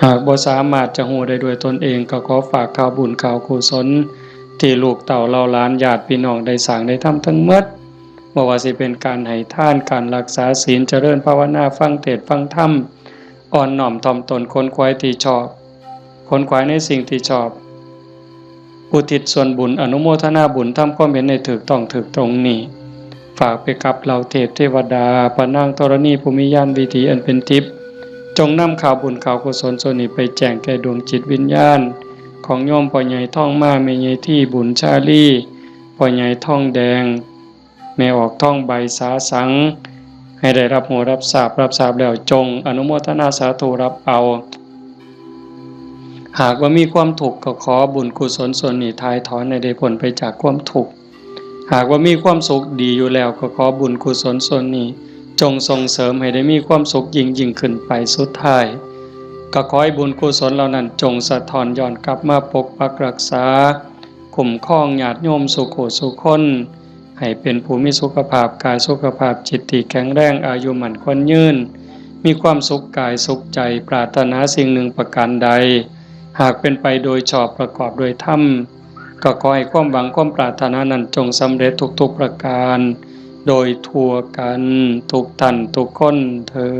หากบ่สามารถจะหูได้ด้วยตนเองก็ขอฝากข่าวบุญข่าวกุศลที่ลูกเต่าเราหลานญาติพี่น้องได้สร้างได้ทำทั้งหมดบ่ว่าสิเป็นการให้ทานการรักษาศีลเจริญภาวนาฟังเทศน์ฟังธรรมอ่อนน้อมถ่อมตนค้นคว้าที่ชอบค้นคว้าในสิ่งที่ชอบอุทิศส่วนบุญอนุโมทนาบุญทำความเห็นในถูกต้องถูกตรงนี้ฝากไปกับเหล่าเทพเทวดาพระนางธรณีภูมิญาณวิถีอันเป็นทิพย์จงนำข่าวบุญข่าวกุศลส่วนนี้ไปแจ้งแก่ดวงจิตวิญญาณ ของโยมพ่อใหญ่ท่องมาแม่ใหญ่ที่บุญชาลีพ่อใหญ่ท่องแดงแม่ออกท่องใบสาสังให้ได้รับหูรับทราบแล้วจงอนุโมทนาสาธุรับเอาหากว่ามีความทุกข์ก็ขอบุญกุศลส่วนนี้ทายถอนให้ได้พ้นไปจากความทุกข์หากว่ามีความสุขดีอยู่แล้วก็ขอบุญกุศลส่วนนี้จงส่งเสริมให้ได้มีความสุขยิ่งขึ้นไปสุดท้ายก็ขอให้บุญกุศลเหล่านั้นจงสะท้อนย้อนกลับมาปกปักรักษาคุ้มครองญาติโยมสุขสุขคนให้เป็นผู้มีสุขภาพกายสุขภาพจิตที่แข็งแรงอายุมั่นขวัญยืนมีความสุขกายสุขใจปรารถนาสิ่งหนึ่งประการใดหากเป็นไปโดยชอบประกอบโดยธรรมก็ขอให้ความหวังความปรารถนานั้นจงสำเร็จทุกๆประการโดยทั่วกันทุกท่านทุกคนเถิ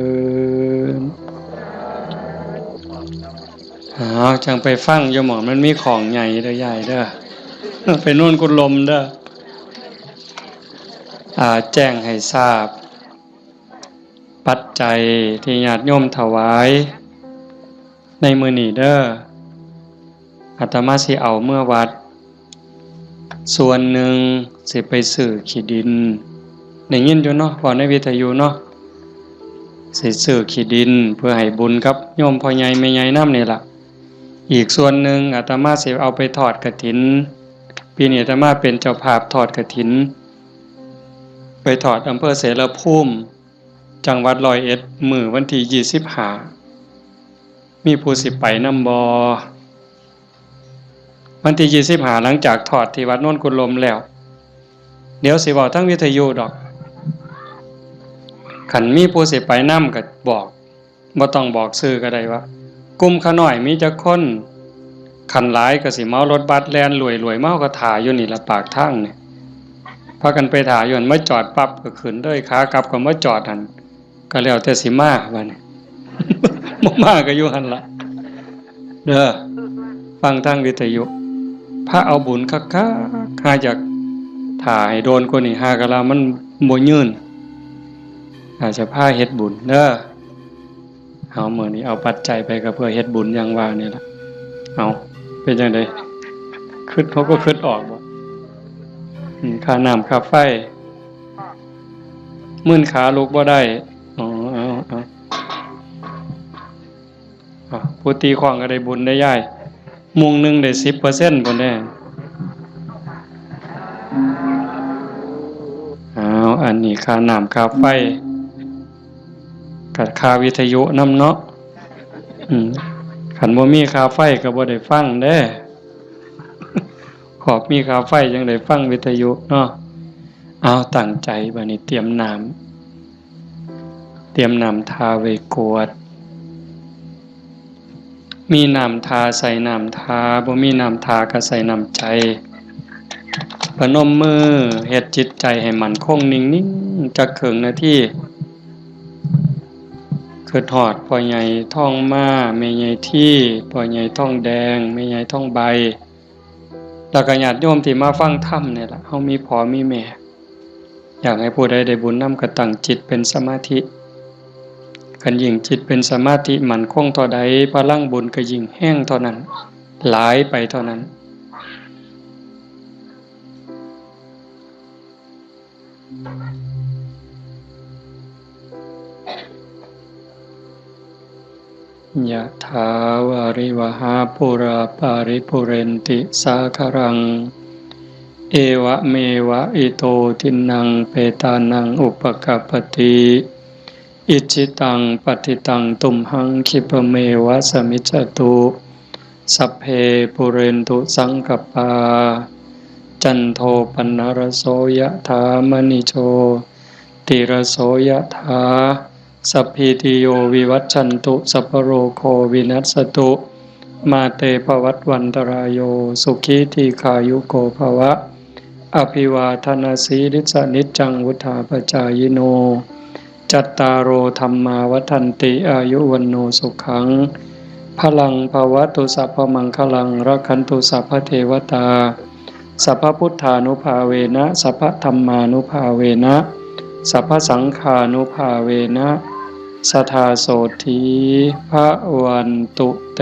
ดจังไปฟังอย่าหมองมันมีของใหญ่เด้อใหญ่เด้อไปโน่นกุลมเด้อแจ้งให้ทราบปัจจัยที่ญาติโยมถวายในมื้อนี้เด้ออาตมาสิเอาเมื่อวัดส่วนหนึ่งสิไปซื้อขี้ดินได้ยินอยู่เนาะพอในวิทยุเนาะสิซื้อขี้ดินเพื่อให้บุญกับโยมพ่อใหญ่แม่ใหญ่นำนี่ล่ะอีกส่วนหนึ่งอาตมาสิเอาไปทอดกฐินปีนี้อาตมาเป็นเจ้าภาพทอดกฐินไปทอดอำเภอเสรภูมิจังหวัด101มื้อวันที่25มีผู้สิไปนำบ่วันที่25หลังจากทอดที่วัดโน่นกุลมแล้วเดี๋ยวสิบอกทั้งวิทยุดอกขันมีผู้สิไปนำก็บอกบ่ต้องบอกชื่อก็ได้ว่ากลุ่มขาน้อยมีจักคนขันหลายก็สิเมารถบัสแล่นรวยๆเมาก็ถ่าอยู่นี่ละปากทางนี่พากันไปถ่าอยู่หั่นมาจอดปั๊บก็ขึ้นเลยขากลับก็มาจอดหั่นก็แล้วแต่สิมาบัดนี้ บ่มาก็อยู่หั่นล่ะเด้อฟังทางวิทยุพระเอาบุญคักๆหาจากถ่าให้โดนกว่านี้หากะลามันบ่ยืนอาจจะพาเฮ็ดบุญเด้อเอามื้อนี้เอาปัจจัยไปก็เพื่อเฮ็ดบุญอย่างว่านี่ล่ะเอาเป็นจังได๋คิดเขาก็คิดออกบ่ค่าน้ำค่าไฟมื้นขาลุกบ่ได้อ๋อเอาผู้ตีของก็ได้บุญได้ย้ายมุงนึงได้ 10% พุ่นแน่อันนี้ค่าน้ำค่าไฟกับค่าวิทยุนำเนาะคันบ่มีค่าไฟก็บ่ได้ฟังเด้ขอบมีค่าไฟจังได้ฟังวิทยุเนาะเอาตั้งใจบัดนี้เตรียมน้ำทาไว้กวดมีน้ำทาใส่น้ำทาบ่มีน้ำทาก็ใส่น้ำใจพนมมือเฮ็ดจิตใจให้มั่นคงนิ่งๆจักครึ่งนาทีคือทอดพ่อใหญ่ท่องมาแม่ใหญ่ที่พ่อใหญ่ท่องแดงแม่ใหญ่ท่องใบแล้วก็ญาติโยมที่มาฟังธรรมนี่ล่ะเฮามีพ่อมีแม่อยากให้ผู้ใดได้บุญนำก็ตั้งจิตเป็นสมาธิคันยิ่งจิตเป็นสมาธิมั่นคงเท่าใดพลังบุญก็ยิ่งแห้งเท่านั้นหลายไปเท่านั้นยะถาวาริวหาปุราปาริปุเรนติสาคารังเอวะเมวะอิโตทินังเปตานังอุปกัปปติอิจิตังปฏิตังตุมหังคิปเมวะสมิจจตุสัพเพปุเรนตุสังกปาจันโทปนรโสยะถามณิโชติรโสยะถาสัพพิติโยวิวัชชันตุสัพพโรโควินัสสตุมาเตภวัตวันตรายโยสุขีทีขายุโกภวะอภิวาทนาสีริสนิจจังวุธาปจายโนจัตตารโอธรรมาวัฏันติอายุวันโนสุขังพลังภวตุสัพพมังคลังรักขันตุสัพพเทวตาสัพพพุทธานุภาเวนะสัพพธัมมานุภาเวนะสัพพสังฆานุภาเวนะสทาโสธีพระวันตุเต